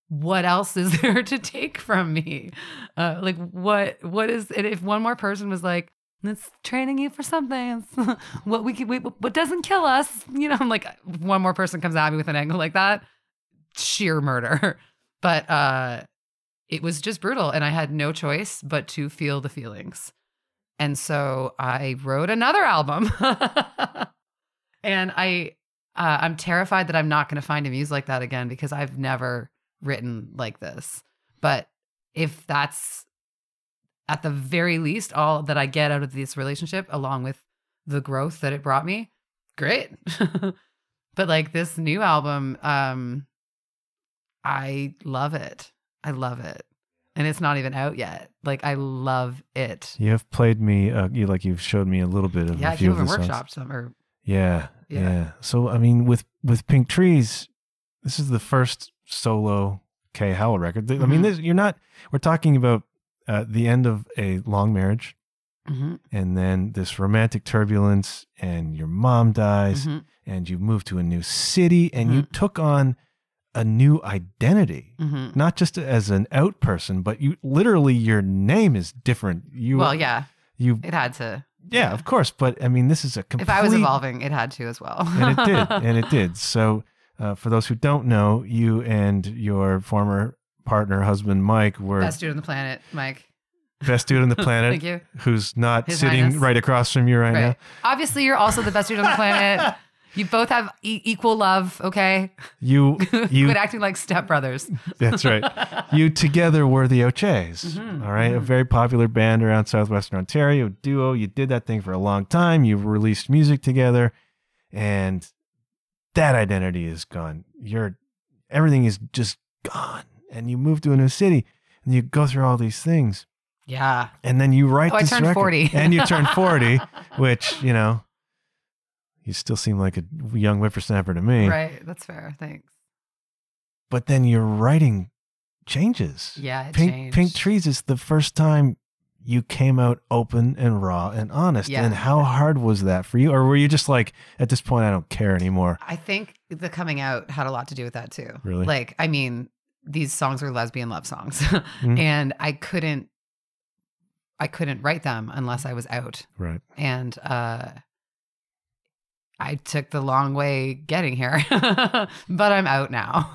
what else is there to take from me? Like what is it? If one more person was like, it's training you for something, it's what doesn't kill us, I'm like, one more person comes at me with an angle like that, sheer murder. But it was just brutal, and I had no choice but to feel the feelings. And so I wrote another album. And I'm terrified that I'm not going to find a muse like that again, because I've never written like this. But if that's at the very least all that I get out of this relationship, along with the growth that it brought me, great. But like this new album, I love it. I love it. And it's not even out yet. Like, I love it. You have played me, you've showed me a little bit of a few of the songs. Workshopped some. Or Yeah. So, I mean, with Pink Trees, this is the first solo Kay Howl record. I mean, we're talking about the end of a long marriage, and then this romantic turbulence, and your mom dies, and you move to a new city, and you took on a new identity, not just as an out person, but you literally, your name is different. It had to. Yeah, of course. But I mean, this is a complete... If I was evolving, it had to as well. And it did. So for those who don't know, you and your former partner, husband, Mike, were... Best dude on the planet, Mike. Best dude on the planet. Thank you. Who's not His sitting Highness. Right across from you right now. Obviously, you're also the best dude on the planet. You both have equal love, okay? You quit acting like stepbrothers. That's right. You together were the O'Cheas, all right? A very popular band around southwestern Ontario, duo. You did that thing for a long time. You've released music together, and that identity is gone. Everything is just gone, and you move to a new city, and you go through all these things. Yeah. And then you write this record. I turned 40. And you turned 40, which, you still seem like a young whippersnapper to me. Right. That's fair. Thanks. But then your writing changes. Yeah, it changed. Pink Trees is the first time you came out open and raw and honest. Yeah. And how hard was that for you? Or were you just like, at this point, I don't care anymore? I think the coming out had a lot to do with that too. Really? Like, I mean, these songs are lesbian love songs. And I couldn't write them unless I was out. Right. And, I took the long way getting here, but I'm out now.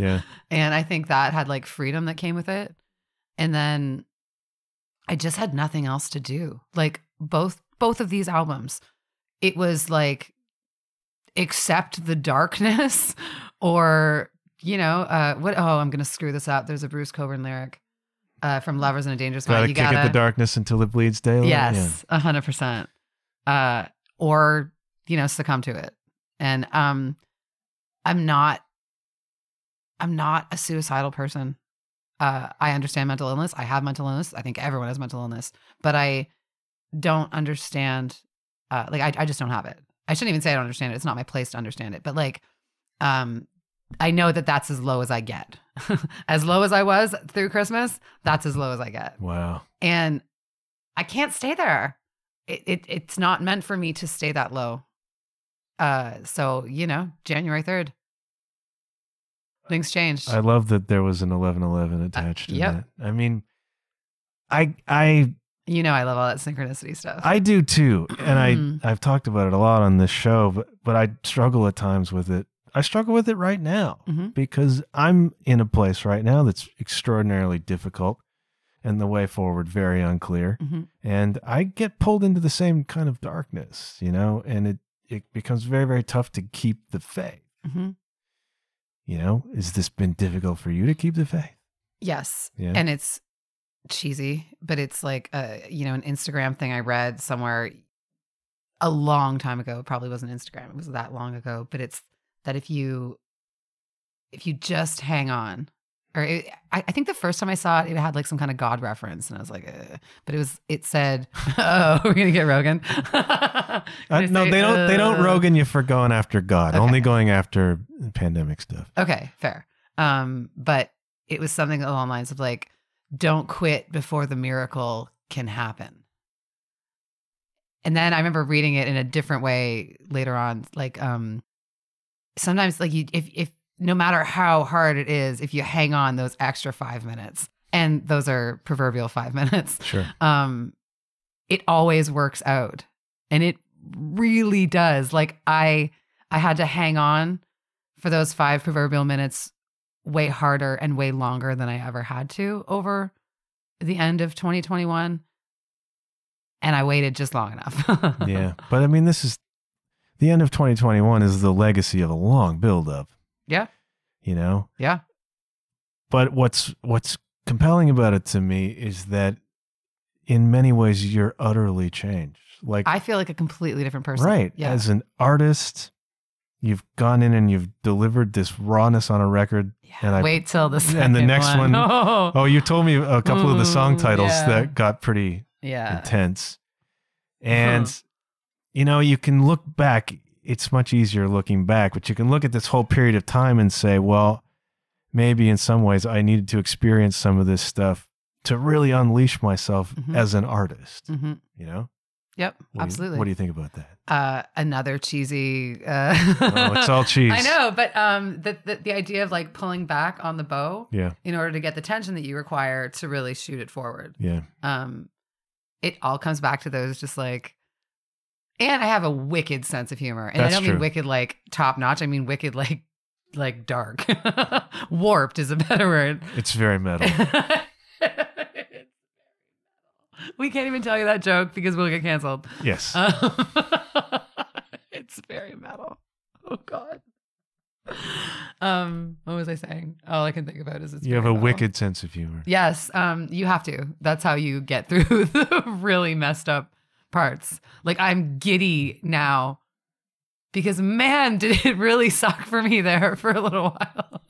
Yeah. And I think that had like freedom that came with it. And then I just had nothing else to do. Like both of these albums, it was like, accept the darkness or, I'm going to screw this up. There's a Bruce Cockburn lyric from Lovers in a Dangerous Mind. You gotta kick at the darkness until it bleeds daylight. Yes, 100%. Or, succumb to it. And I'm not a suicidal person. I understand mental illness. I have mental illness. I think everyone has mental illness, but I don't understand. I just don't have it. I shouldn't even say I don't understand it. It's not my place to understand it. But I know that that's as low as I get. As low as I was through Christmas, that's as low as I get. Wow. And I can't stay there. It's not meant for me to stay that low. So, January 3rd, things changed. I love that there was an 11/11 attached to that. I mean, I I love all that synchronicity stuff. I do too. And I've talked about it a lot on this show, but I struggle at times with it. I struggle with it right now because I'm in a place right now that's extraordinarily difficult and the way forward very unclear. And I get pulled into the same kind of darkness, and it becomes very, very tough to keep the faith. Has this been difficult for you to keep the faith? Yes. Yeah. And it's cheesy, but it's like, an Instagram thing I read somewhere a long time ago. It probably wasn't Instagram. It was that long ago, but it's that if you just hang on I think the first time I saw it, it had like some kind of God reference, and I was like, but it said, oh, we're gonna get Rogan. No, they don't Rogan you for going after God, only going after pandemic stuff. Okay, fair. But it was something along the lines of like, don't quit before the miracle can happen. And then I remember reading it in a different way later on, like sometimes like if no matter how hard it is, if you hang on those extra 5 minutes, and those are proverbial 5 minutes, sure, it always works out. And it really does. Like I had to hang on for those 5 proverbial minutes way harder and way longer than I ever had to over the end of 2021. And I waited just long enough. Yeah. But I mean, this is the end of 2021 is the legacy of a long buildup. Yeah. You know? Yeah. But what's compelling about it to me is that in many ways you're utterly changed. Like I feel like a completely different person. Right. Yeah. As an artist, you've gone in and you've delivered this rawness on a record. Yeah. And Wait till the second and the next one. Oh, you told me a couple of the song titles that got pretty intense. And you know, you can look back. It's much easier looking back, but you can look at this whole period of time and say, well, maybe in some ways I needed to experience some of this stuff to really unleash myself as an artist, you know? Yep, absolutely. What do you think about that? Another cheesy... it's all cheese. I know, but the idea of like pulling back on the bow in order to get the tension that you require to really shoot it forward. Yeah. It all comes back to those just like... And I have a wicked sense of humor. And That's I don't mean wicked like top notch. I mean wicked like dark. Warped is a better word. It's very metal. We can't even tell you that joke because we'll get canceled. Yes. It's very metal. Oh God. What was I saying? All I can think about is you have a wicked sense of humor. Yes. You have to. That's how you get through the really messed up parts. Like I'm giddy now because man, did it really suck for me there for a little while.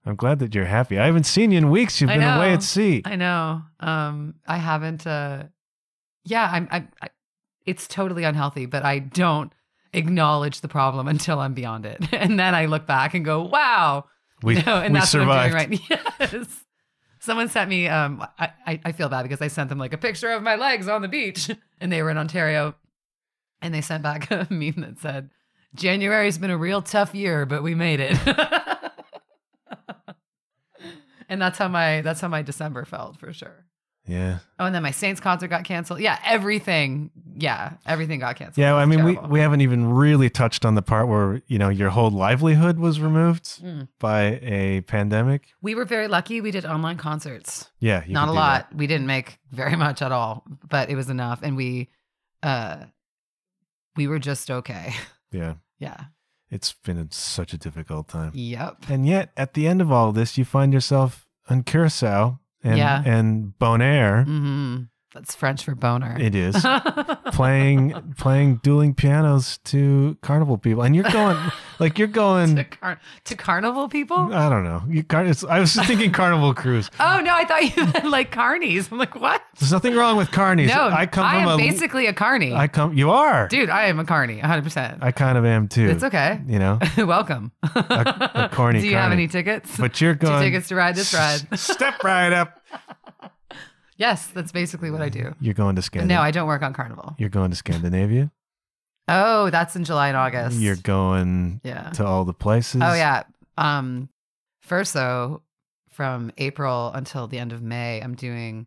I'm glad that you're happy. I haven't seen you in weeks. You've been away at sea. I know. I haven't. It's totally unhealthy, but I don't acknowledge the problem until I'm beyond it, and then I look back and go, "Wow, we that's survived." What I'm doing right. Yes. Someone sent me. I feel bad because I sent them like a picture of my legs on the beach, and they were in Ontario, and they sent back a meme that said, "January's been a real tough year, but we made it." And that's how my December felt for sure. Yeah. Oh, and then my Saints concert got canceled. Yeah, everything got canceled. Yeah, I mean, we haven't even really touched on the part where, you know, your whole livelihood was removed by a pandemic. We were very lucky. We did online concerts. Yeah. Not a lot. We didn't make very much at all, but it was enough. And we were just okay. Yeah. Yeah. It's been such a difficult time. Yep. And yet, at the end of all of this, you find yourself on Curacao and Bonaire. Mm-hmm. That's French for boner. It is. playing dueling pianos to carnival people. And you're going to carnival people? I don't know. I was just thinking carnival cruise. Oh, no, I thought you meant like carnies. I'm like, what? There's nothing wrong with carnies. No, I am basically a carny. You are. Dude, I am a carny, 100%. I kind of am too. It's okay. You know? Welcome. A corny Do you have any tickets? But you're going. 2 tickets to ride this ride. Step right up. Yes, that's basically what I do. You're going to Scandinavia. No, I don't work on Carnival. You're going to Scandinavia? Oh, that's in July and August. You're going to all the places? Oh, yeah. First, though, from April until the end of May, I'm doing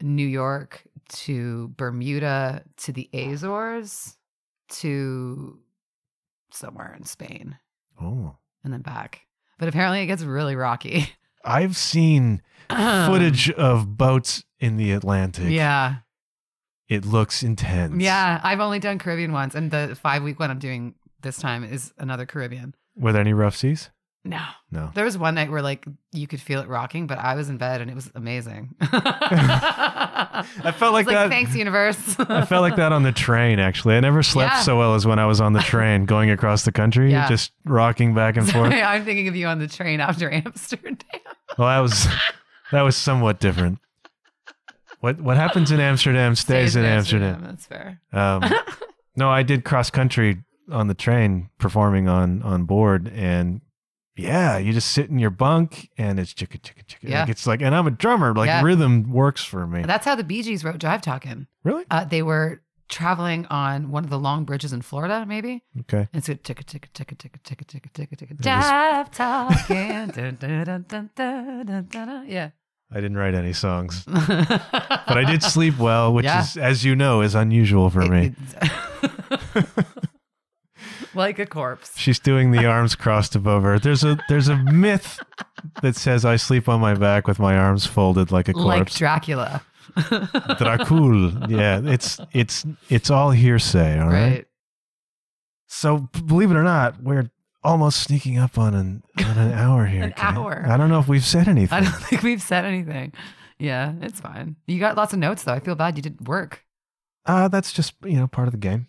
New York to Bermuda to the Azores to somewhere in Spain. Oh. And then back. But apparently it gets really rocky. I've seen footage of boats in the Atlantic. Yeah. It looks intense. Yeah. I've only done Caribbean once, and the 5-week one I'm doing this time is another Caribbean. Were there any rough seas? No. No. There was one night where like you could feel it rocking, but I was in bed and it was amazing. I felt like that. Thanks, universe. I felt like that on the train, actually. I never slept so well as when I was on the train going across the country, just rocking back and forth. I'm thinking of you on the train after Amsterdam. Well, that was somewhat different. What happens in Amsterdam stays in Amsterdam. That's fair. No, I did cross country on the train performing on board, and yeah, you just sit in your bunk and it's chicka chicka chicka. Yeah. Like it's like, and I'm a drummer, like rhythm works for me. That's how the Bee Gees wrote Jive Talkin'. Really? They were traveling on one of the long bridges in Florida, maybe. Okay. And so chicka chicka chicka chicka chicka chicka chicka chicka Jive Talkin'. Dun, dun, dun, dun, dun, dun, dun. Yeah. I didn't write any songs, but I did sleep well, which is, as you know, is unusual for me. Like a corpse. She's doing the arms crossed above her. There's a myth that says I sleep on my back with my arms folded like a corpse. Like Dracula. Dracul. Yeah, it's all hearsay, all right? So believe it or not, we're almost sneaking up on an hour here. An hour. I don't know if we've said anything. I don't think we've said anything. Yeah, it's fine. You got lots of notes though. I feel bad you didn't work. That's just, part of the game.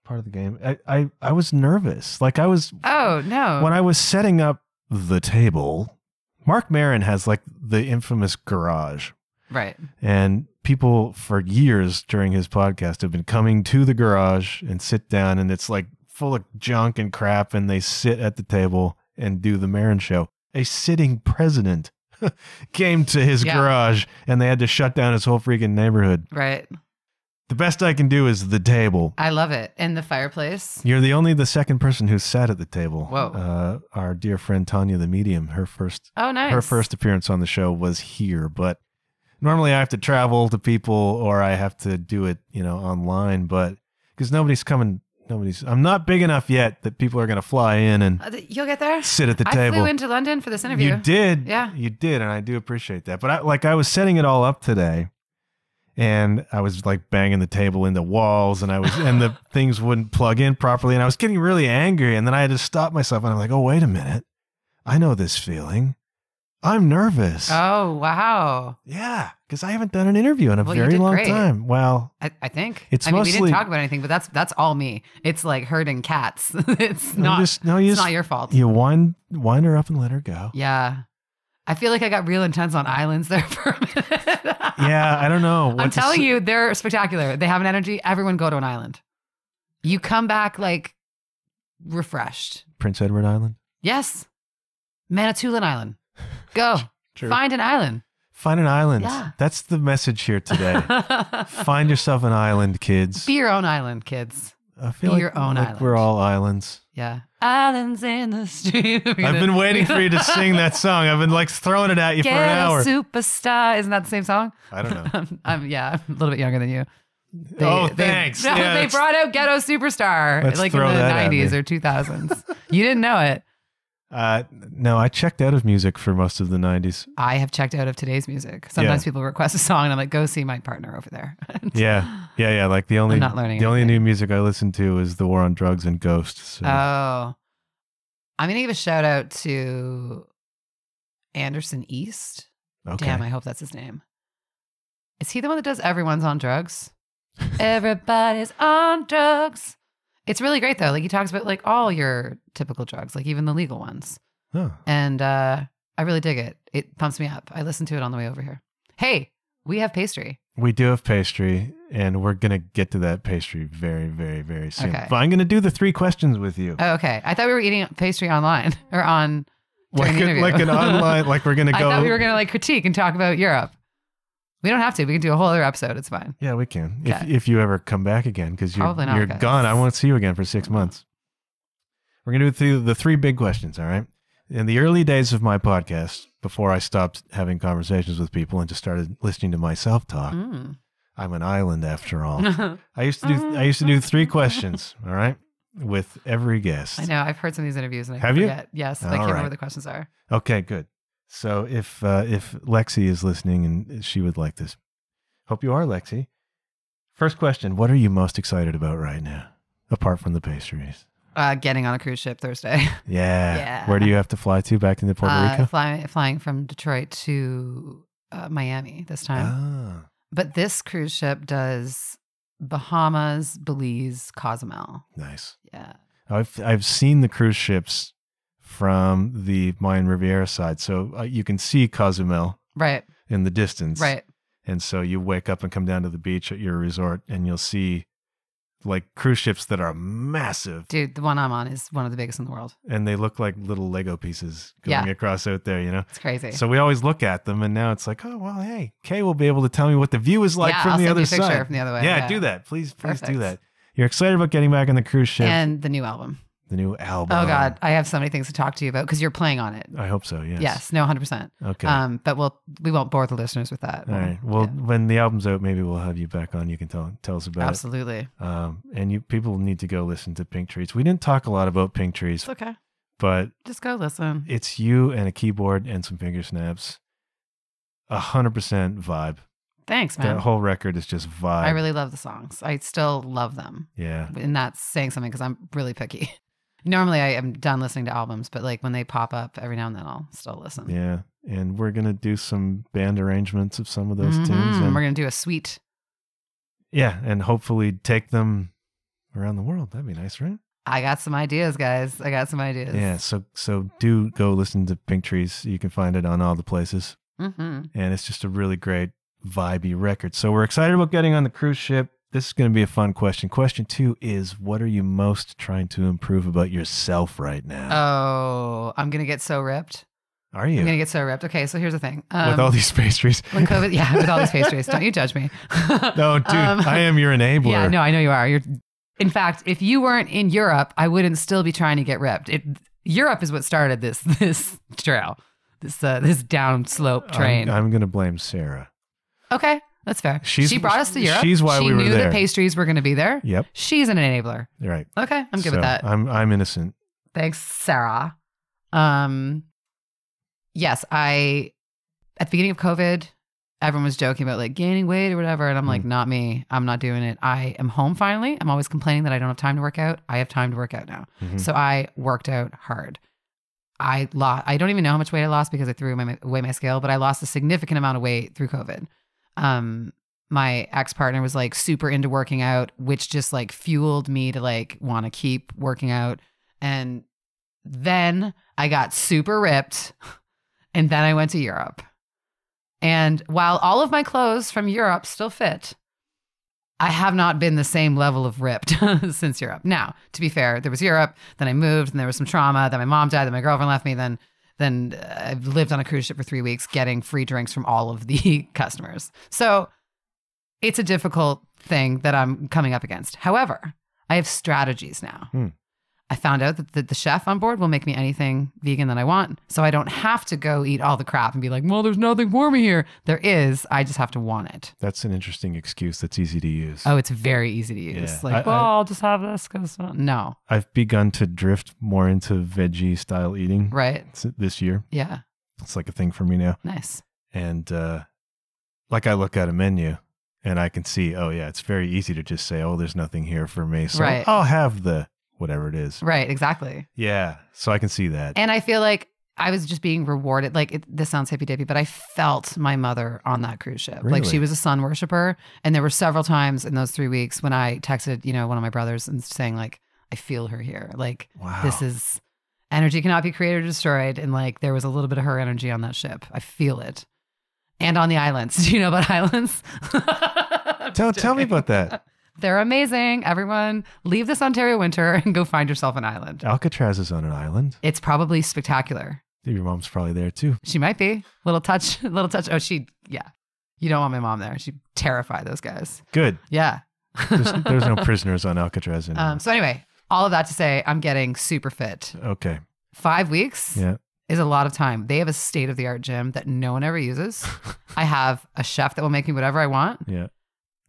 Part of the game. I was nervous. Like I was. Oh no. When I was setting up the table, Mark Maron has like the infamous garage. Right. And people for years during his podcast have been coming to the garage and sit down, and it's like full of junk and crap, and they sit at the table and do the Maron show. A sitting president came to his garage, and they had to shut down his whole freaking neighborhood. Right. The best I can do is the table. I love it. And the fireplace. You're the second person who sat at the table. Whoa. Our dear friend Tanya the Medium, her first appearance on the show was here, but normally I have to travel to people or I have to do it, online, but because I'm not big enough yet that people are going to fly in and you'll get there. Sit at the table. I flew into London for this interview. You did. Yeah. You did. And I do appreciate that. But I was setting it all up today and I was like banging the table into walls and and the things wouldn't plug in properly. And I was getting really angry. And then I had to stop myself and I'm like, oh, wait a minute. I know this feeling. I'm nervous. Oh, wow. Yeah, because I haven't done an interview in a very long time. Well, I think it's we didn't talk about anything, but that's all me. It's like herding cats. It's not your fault. You wind her up and let her go. Yeah. I feel like I got real intense on islands there for a minute. Yeah, I don't know. I'm telling you, they're spectacular. They have an energy. Everyone go to an island. You come back like refreshed. Prince Edward Island? Yes. Manitoulin Island. Go. True. Find an island. Find an island. Yeah. That's the message here today. Find yourself an island, kids. Be your own island, kids. I feel like, your own island. We're all islands. Yeah. Islands in the stream. I've been waiting for you to sing that song. I've been like throwing it at you for an hour. Superstar. Isn't that the same song? I don't know. I'm a little bit younger than you. Thanks. They brought out Ghetto Superstar like in the 90s or 2000s. You didn't know it. No, I checked out of music for most of the 90s. I have checked out of today's music. Sometimes people request a song and I'm like, go see my partner over there. Yeah. Like the only new music I listen to is The War on Drugs and Ghosts. So. Oh, I'm going to give a shout out to Anderson East. Okay. Damn, I hope that's his name. Is he the one that does Everyone's on Drugs? Everybody's on drugs. It's really great though. Like he talks about like all your typical drugs, like even the legal ones. Oh. And I really dig it. It pumps me up. I listened to it on the way over here. Hey, we have pastry. We do have pastry, and we're going to get to that pastry very, very, very soon. Okay. But I'm going to do the 3 questions with you. Oh, okay. I thought we were eating pastry online or on like an online, like we're going to go. I thought we were going to like critique and talk about Europe. We don't have to. We can do a whole other episode. It's fine. Yeah, we can. Okay. If you ever come back again, because you're gone. I won't see you again for 6 months. We're going to do the 3 big questions, all right? In the early days of my podcast, before I stopped having conversations with people and just started listening to myself talk, I'm an island after all. I used to do 3 questions, all right, with every guest. I know. I've heard some of these interviews and I have forget. You? Yes, I can't remember what the questions are. Okay, good. So if Lexi is listening and she would like this, hope you are, Lexi. First question: what are you most excited about right now, apart from the pastries? Getting on a cruise ship Thursday. Yeah. Where do you have to fly to? Back into Puerto Rico? Flying from Detroit to Miami this time. But this cruise ship does Bahamas, Belize, Cozumel. Nice. Yeah. I've seen the cruise ships from the Mayan Riviera side. So you can see Cozumel Right. in the distance. Right. And so you wake up and come down to the beach at your resort and you'll see like cruise ships that are massive. Dude, the one I'm on is one of the biggest in the world. And they look like little Lego pieces going across out there, you know? It's crazy. So we always look at them and now it's like, oh, well, hey, Kay will be able to tell me what the view is like from I'll the send other you a picture side. from the other way. Yeah, do that. Please do Perfect. that. You're excited about getting back on the cruise ship. And the new album. The new album. Oh God, I have so many things to talk to you about because you're playing on it. I hope so, yes. Yes, no, 100%. Okay. But we won't bore the listeners with that. All right. Well, when the album's out, maybe we'll have you back on. You can tell us about Absolutely. it. And people need to go listen to Pink Trees. We didn't talk a lot about Pink Trees. It's okay. But just go listen. It's you and a keyboard and some finger snaps. 100% vibe. Thanks, man. That whole record is just vibe. I really love the songs. I still love them. Yeah. And that's saying something because I'm really picky. Normally I am done listening to albums, but like when they pop up every now and then I'll still listen. Yeah. And we're going to do some band arrangements of some of those tunes. And we're going to do a suite. Yeah. And hopefully take them around the world. That'd be nice, right? I got some ideas, guys. I got some ideas. Yeah. So do go listen to Pink Trees. You can find it on all the places. Mm-hmm. And it's just a really great vibey record. So we're excited about getting on the cruise ship. This is going to be a fun question. Question 2 is, what are you most trying to improve about yourself right now? Oh, I'm going to get so ripped. Are you? I'm going to get so ripped. Okay, so here's the thing. With all these pastries. When COVID, yeah, with all these pastries. Don't you judge me. No, dude, I am your enabler. Yeah, no, I know you are. In fact, if you weren't in Europe, I wouldn't still be trying to get ripped. Europe is what started this trail, this down slope train. I'm going to blame Sarah. Okay. That's fair. She brought us to Europe. She's why we were there. She knew that pastries were going to be there. Yep. She's an enabler. Right. Okay, I'm good with that. I'm innocent. Thanks, Sarah. Yes, at the beginning of COVID, everyone was joking about like gaining weight or whatever, and I'm like, not me. I'm not doing it. I am home finally. I'm always complaining that I don't have time to work out. I have time to work out now. Mm-hmm. So I worked out hard. I don't even know how much weight I lost because I threw away my scale, but I lost a significant amount of weight through COVID. My ex-partner was like super into working out, which just like fueled me to like want to keep working out. And then I got super ripped and then I went to Europe. And while all of my clothes from Europe still fit, I have not been the same level of ripped since Europe. Now, to be fair, there was Europe, then I moved, and there was some trauma, then my mom died, then my girlfriend left me, then I've lived on a cruise ship for 3 weeks getting free drinks from all of the customers. So it's a difficult thing that I'm coming up against. However, I have strategies now. I found out that the chef on board will make me anything vegan that I want. So I don't have to go eat all the crap and be like, well, there's nothing for me here. There is. I just have to want it. That's an interesting excuse that's easy to use. Oh, it's very easy to use. Yeah. I'll just have this because no. I've begun to drift more into veggie style eating. Right. This year. Yeah. It's like a thing for me now. Nice. And like I look at a menu and I can see, oh yeah, it's very easy to just say, oh, there's nothing here for me. So I'll have the whatever it is. Right, exactly. Yeah, so I can see that. And I feel like I was just being rewarded. Like this sounds hippy-dippy, but I felt my mother on that cruise ship. Really? Like she was a sun worshiper. And there were several times in those 3 weeks when I texted, one of my brothers and saying like, I feel her here. Like This is energy cannot be created or destroyed. And like there was a little bit of her energy on that ship. I feel it. And on the islands. Do you know about islands? Tell me about that. They're amazing. Everyone, leave this Ontario winter and go find yourself an island. Alcatraz is on an island. It's probably spectacular. Your mom's probably there too. She might be. Little touch. Oh, yeah. You don't want my mom there. She'd terrify those guys. Good. Yeah. There's no prisoners on Alcatraz anymore. So anyway, all of that to say, I'm getting super fit. Okay. 5 weeks is a lot of time. They have a state-of-the-art gym that no one ever uses. I have a chef that will make me whatever I want. Yeah.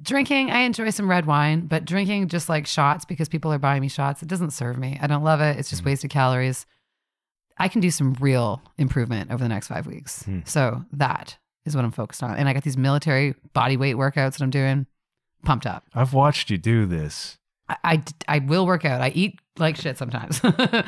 Drinking, I enjoy some red wine, but drinking just like shots because people are buying me shots, it doesn't serve me. I don't love it. It's just wasted calories. I can do some real improvement over the next 5 weeks. So that is what I'm focused on. And I got these military body weight workouts that I'm doing. Pumped up. I've watched you do this. I will work out. I eat like shit sometimes, but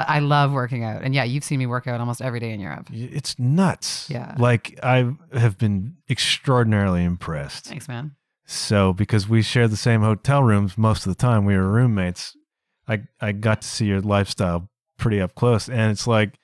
I love working out. And yeah, you've seen me work out almost every day in Europe. It's nuts. Yeah. Like I have been extraordinarily impressed. Thanks, man. So because we shared the same hotel rooms most of the time, we were roommates. I got to see your lifestyle pretty up close. And it's like,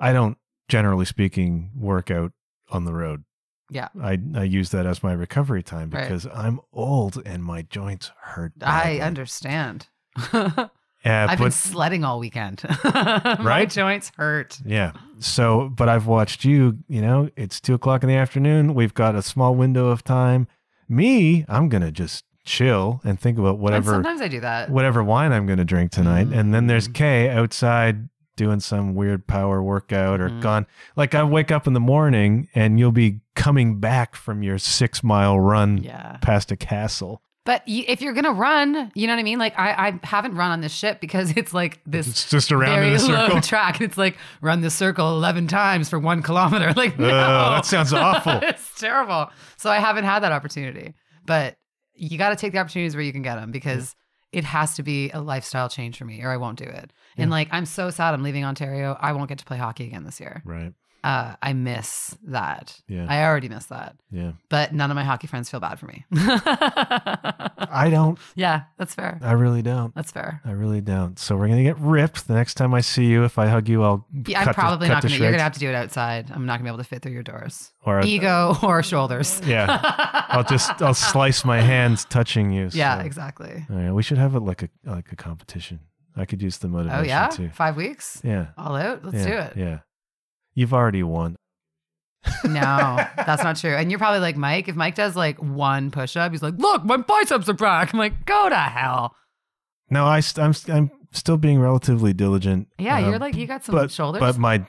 I don't, generally speaking, work out on the road. Yeah. I use that as my recovery time because I'm old and my joints hurt badly. I understand. Yeah, I've been sledding all weekend. Right? My joints hurt. Yeah. So, but I've watched you, it's 2:00 in the afternoon. We've got a small window of time. Me, I'm going to just chill and think about whatever. And sometimes I do that. Whatever wine I'm going to drink tonight. And then there's Kay outside doing some weird power workout or gone. Like I wake up in the morning and you'll be coming back from your 6-mile run past a castle. But if you're going to run, you know what I mean? Like I haven't run on this ship because it's like this it's just around very in a circle. low track. It's like run the circle 11 times for 1 kilometer. Like, no. That sounds awful. It's terrible. So I haven't had that opportunity. But you got to take the opportunities where you can get them because it has to be a lifestyle change for me or I won't do it. Yeah. And like, I'm so sad I'm leaving Ontario. I won't get to play hockey again this year. Right. I miss that. Yeah. I already miss that. Yeah. But none of my hockey friends feel bad for me. I don't. Yeah, that's fair. I really don't. That's fair. I really don't. So we're going to get ripped. The next time I see you, if I hug you, I'll I'm probably not going to. You're going to have to do it outside. I'm not going to be able to fit through your doors. Or ego or shoulders. Yeah. I'll slice my hands touching you. So. Yeah, exactly. All right, we should have it like a competition. I could use the motivation too. Oh, yeah? too. 5 weeks? Yeah. All out? Let's do it. Yeah. You've already won. No, that's not true. And you're probably like Mike. If Mike does like 1 push-up, he's like, look, my biceps are back. I'm like, go to hell. No, I'm still being relatively diligent. Yeah, you're like, you got some shoulders. But my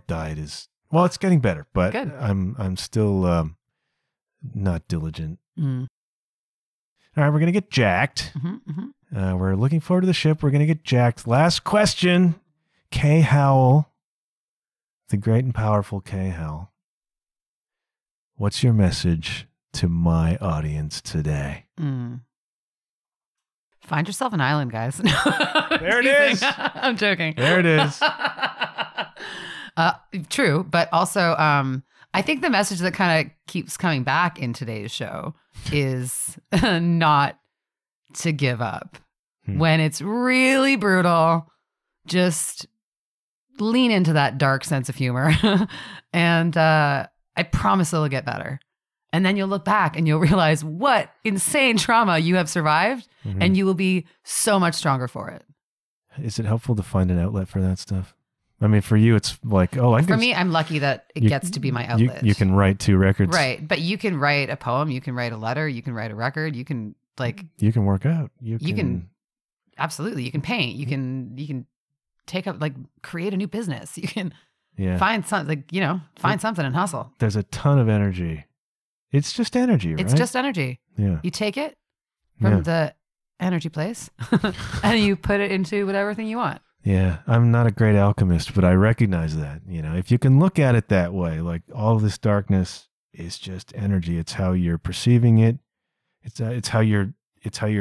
diet is, well, it's getting better, but good. I'm still not diligent. Mm. All right, we're going to get jacked. We're looking forward to the ship. We're going to get jacked. Last question. Kay Howl. The great and powerful Kay Howl. What's your message to my audience today? Find yourself an island, guys. There it is. I'm joking. There it is. True, but also I think the message that kind of keeps coming back in today's show is not to give up. When it's really brutal, just lean into that dark sense of humor. And I promise it'll get better. And then you'll look back and you'll realize what insane trauma you have survived, and you will be so much stronger for it. Is it helpful to find an outlet for that stuff? I mean, for you, it's like, for me, I'm lucky that it gets to be my outlet. You can write 2 records. Right. But you can write a poem, you can write a letter, you can write a record, you can you can work out. You can absolutely, you can paint, you can take up, create a new business. You can find something, find something and hustle. There's a ton of energy. It's just energy, right? It's just energy. Yeah. You take it from the energy place and you put it into whatever thing you want. Yeah. I'm not a great alchemist, but I recognize that, if you can look at it that way, like all of this darkness is just energy. It's how you're perceiving it. It's how you're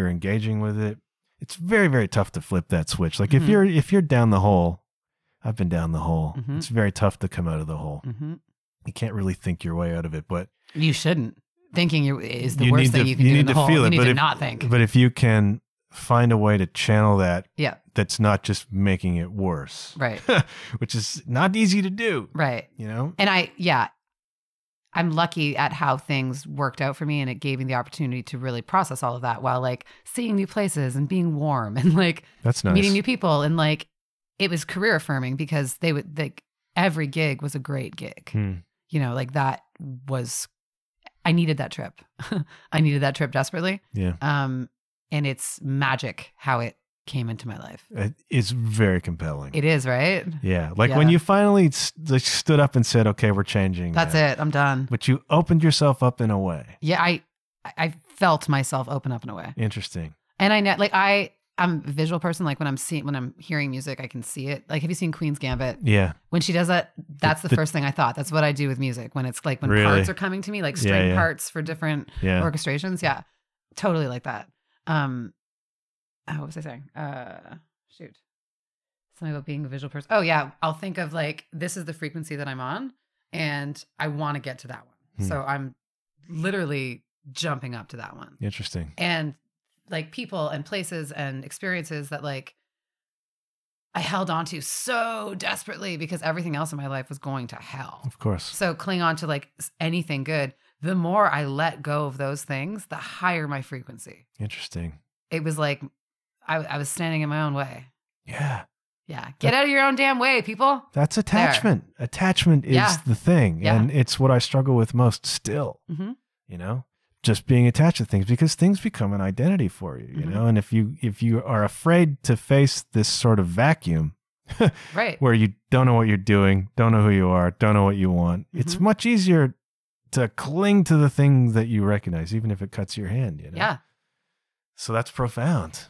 engaging with it. It's very, very tough to flip that switch. Like if you're down the hole, I've been down the hole. It's very tough to come out of the hole. You can't really think your way out of it, but you shouldn't. Thinking is the worst thing you can do in the hole. You need to not think. But if you can find a way to channel that, yeah, that's not just making it worse, right? Which is not easy to do, right? And I'm lucky at how things worked out for me, and it gave me the opportunity to really process all of that while seeing new places and being warm and that's nice. Meeting new people, and it was career affirming because they would every gig was a great gig. That was, I needed that trip. I needed that trip desperately. Yeah. And it's magic how it came into my life. It's very compelling. It is, right? Yeah. When you finally stood up and said, okay, we're changing. That's it. I'm done. But you opened yourself up in a way. Yeah. I felt myself open up in a way. Interesting. And I know, I'm a visual person. When I'm hearing music, I can see it. Have you seen Queen's Gambit? Yeah. When she does that, that's the first thing I thought. That's what I do with music. When it's when really? Parts are coming to me, string parts for different orchestrations. Yeah. Totally like that. What was I saying? Shoot. Something about being a visual person. Oh yeah. I'll think of this is the frequency that I'm on and I want to get to that one. So I'm literally jumping up to that one. Interesting. And people and places and experiences that I held on to so desperately because everything else in my life was going to hell. Of course. So cling on to like anything good. The more I let go of those things, the higher my frequency. Interesting. It was like I was standing in my own way. Yeah. Yeah. Get out of your own damn way, people. That's attachment. There. Attachment is the thing. Yeah. And it's what I struggle with most still, you know, just being attached to things because things become an identity for you, you know, and if you are afraid to face this sort of vacuum, right, where you don't know what you're doing, don't know who you are, don't know what you want, it's much easier to cling to the things that you recognize, even if it cuts your hand, you know? Yeah. So that's profound,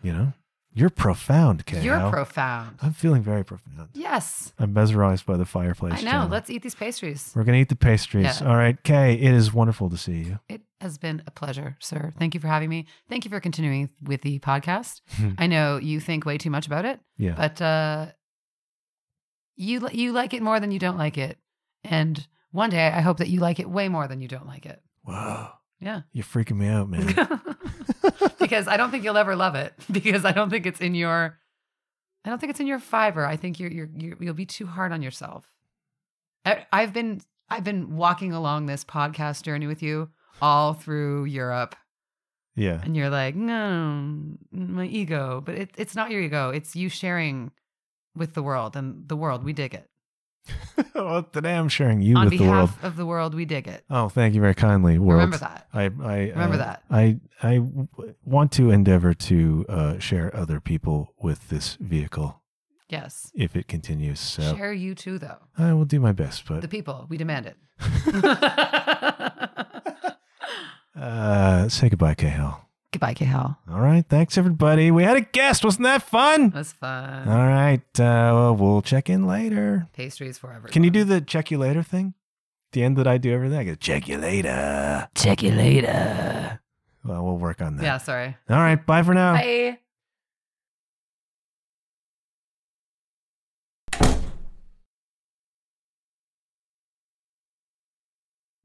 you know? You're profound, Kay. You're profound. I'm feeling very profound. Yes. I'm mesmerized by the fireplace. I know. channel. Let's eat these pastries. We're going to eat the pastries. Yeah. All right, Kay, it is wonderful to see you. It has been a pleasure, sir. Thank you for having me. Thank you for continuing with the podcast. I know you think way too much about it, but you like it more than you don't like it. And one day I hope that you like it way more than you don't like it. Whoa. Yeah. You're freaking me out, man. Because I don't think you'll ever love it because I don't think it's in your fiber. I think you'll be too hard on yourself. I've been walking along this podcast journey with you all through Europe. Yeah. And you're like, no, my ego. But it's not your ego. It's you sharing with the world. And the world, we dig it. Well, today I'm sharing you on with the world. On behalf of the world, we dig it. Oh, thank you very kindly, world. Remember that. I remember that. I want to endeavor to share other people with this vehicle. Yes. If it continues. So. Share you too, though. I will do my best, but the people, we demand it. Say goodbye, Kay Howl. Goodbye, Kay Howl. All right. Thanks, everybody. We had a guest. Wasn't that fun? It was fun. All right. Well, we'll check in later. Pastries forever. Can you do the check you later thing? The end that I do everything? I go, check you later. Check you later. Well, we'll work on that. Yeah, sorry. All right. Bye for now. Bye.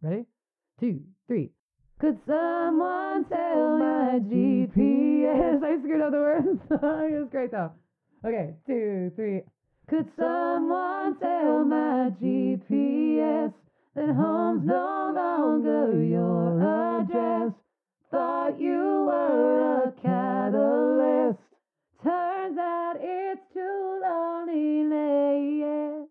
Ready? 2, 3. Could someone tell my GPS? I screwed up the words. It was great though. Okay, 2, 3. Could someone tell my GPS that home's no longer your address? Thought you were a catalyst. Turns out it's too lonely. Yeah.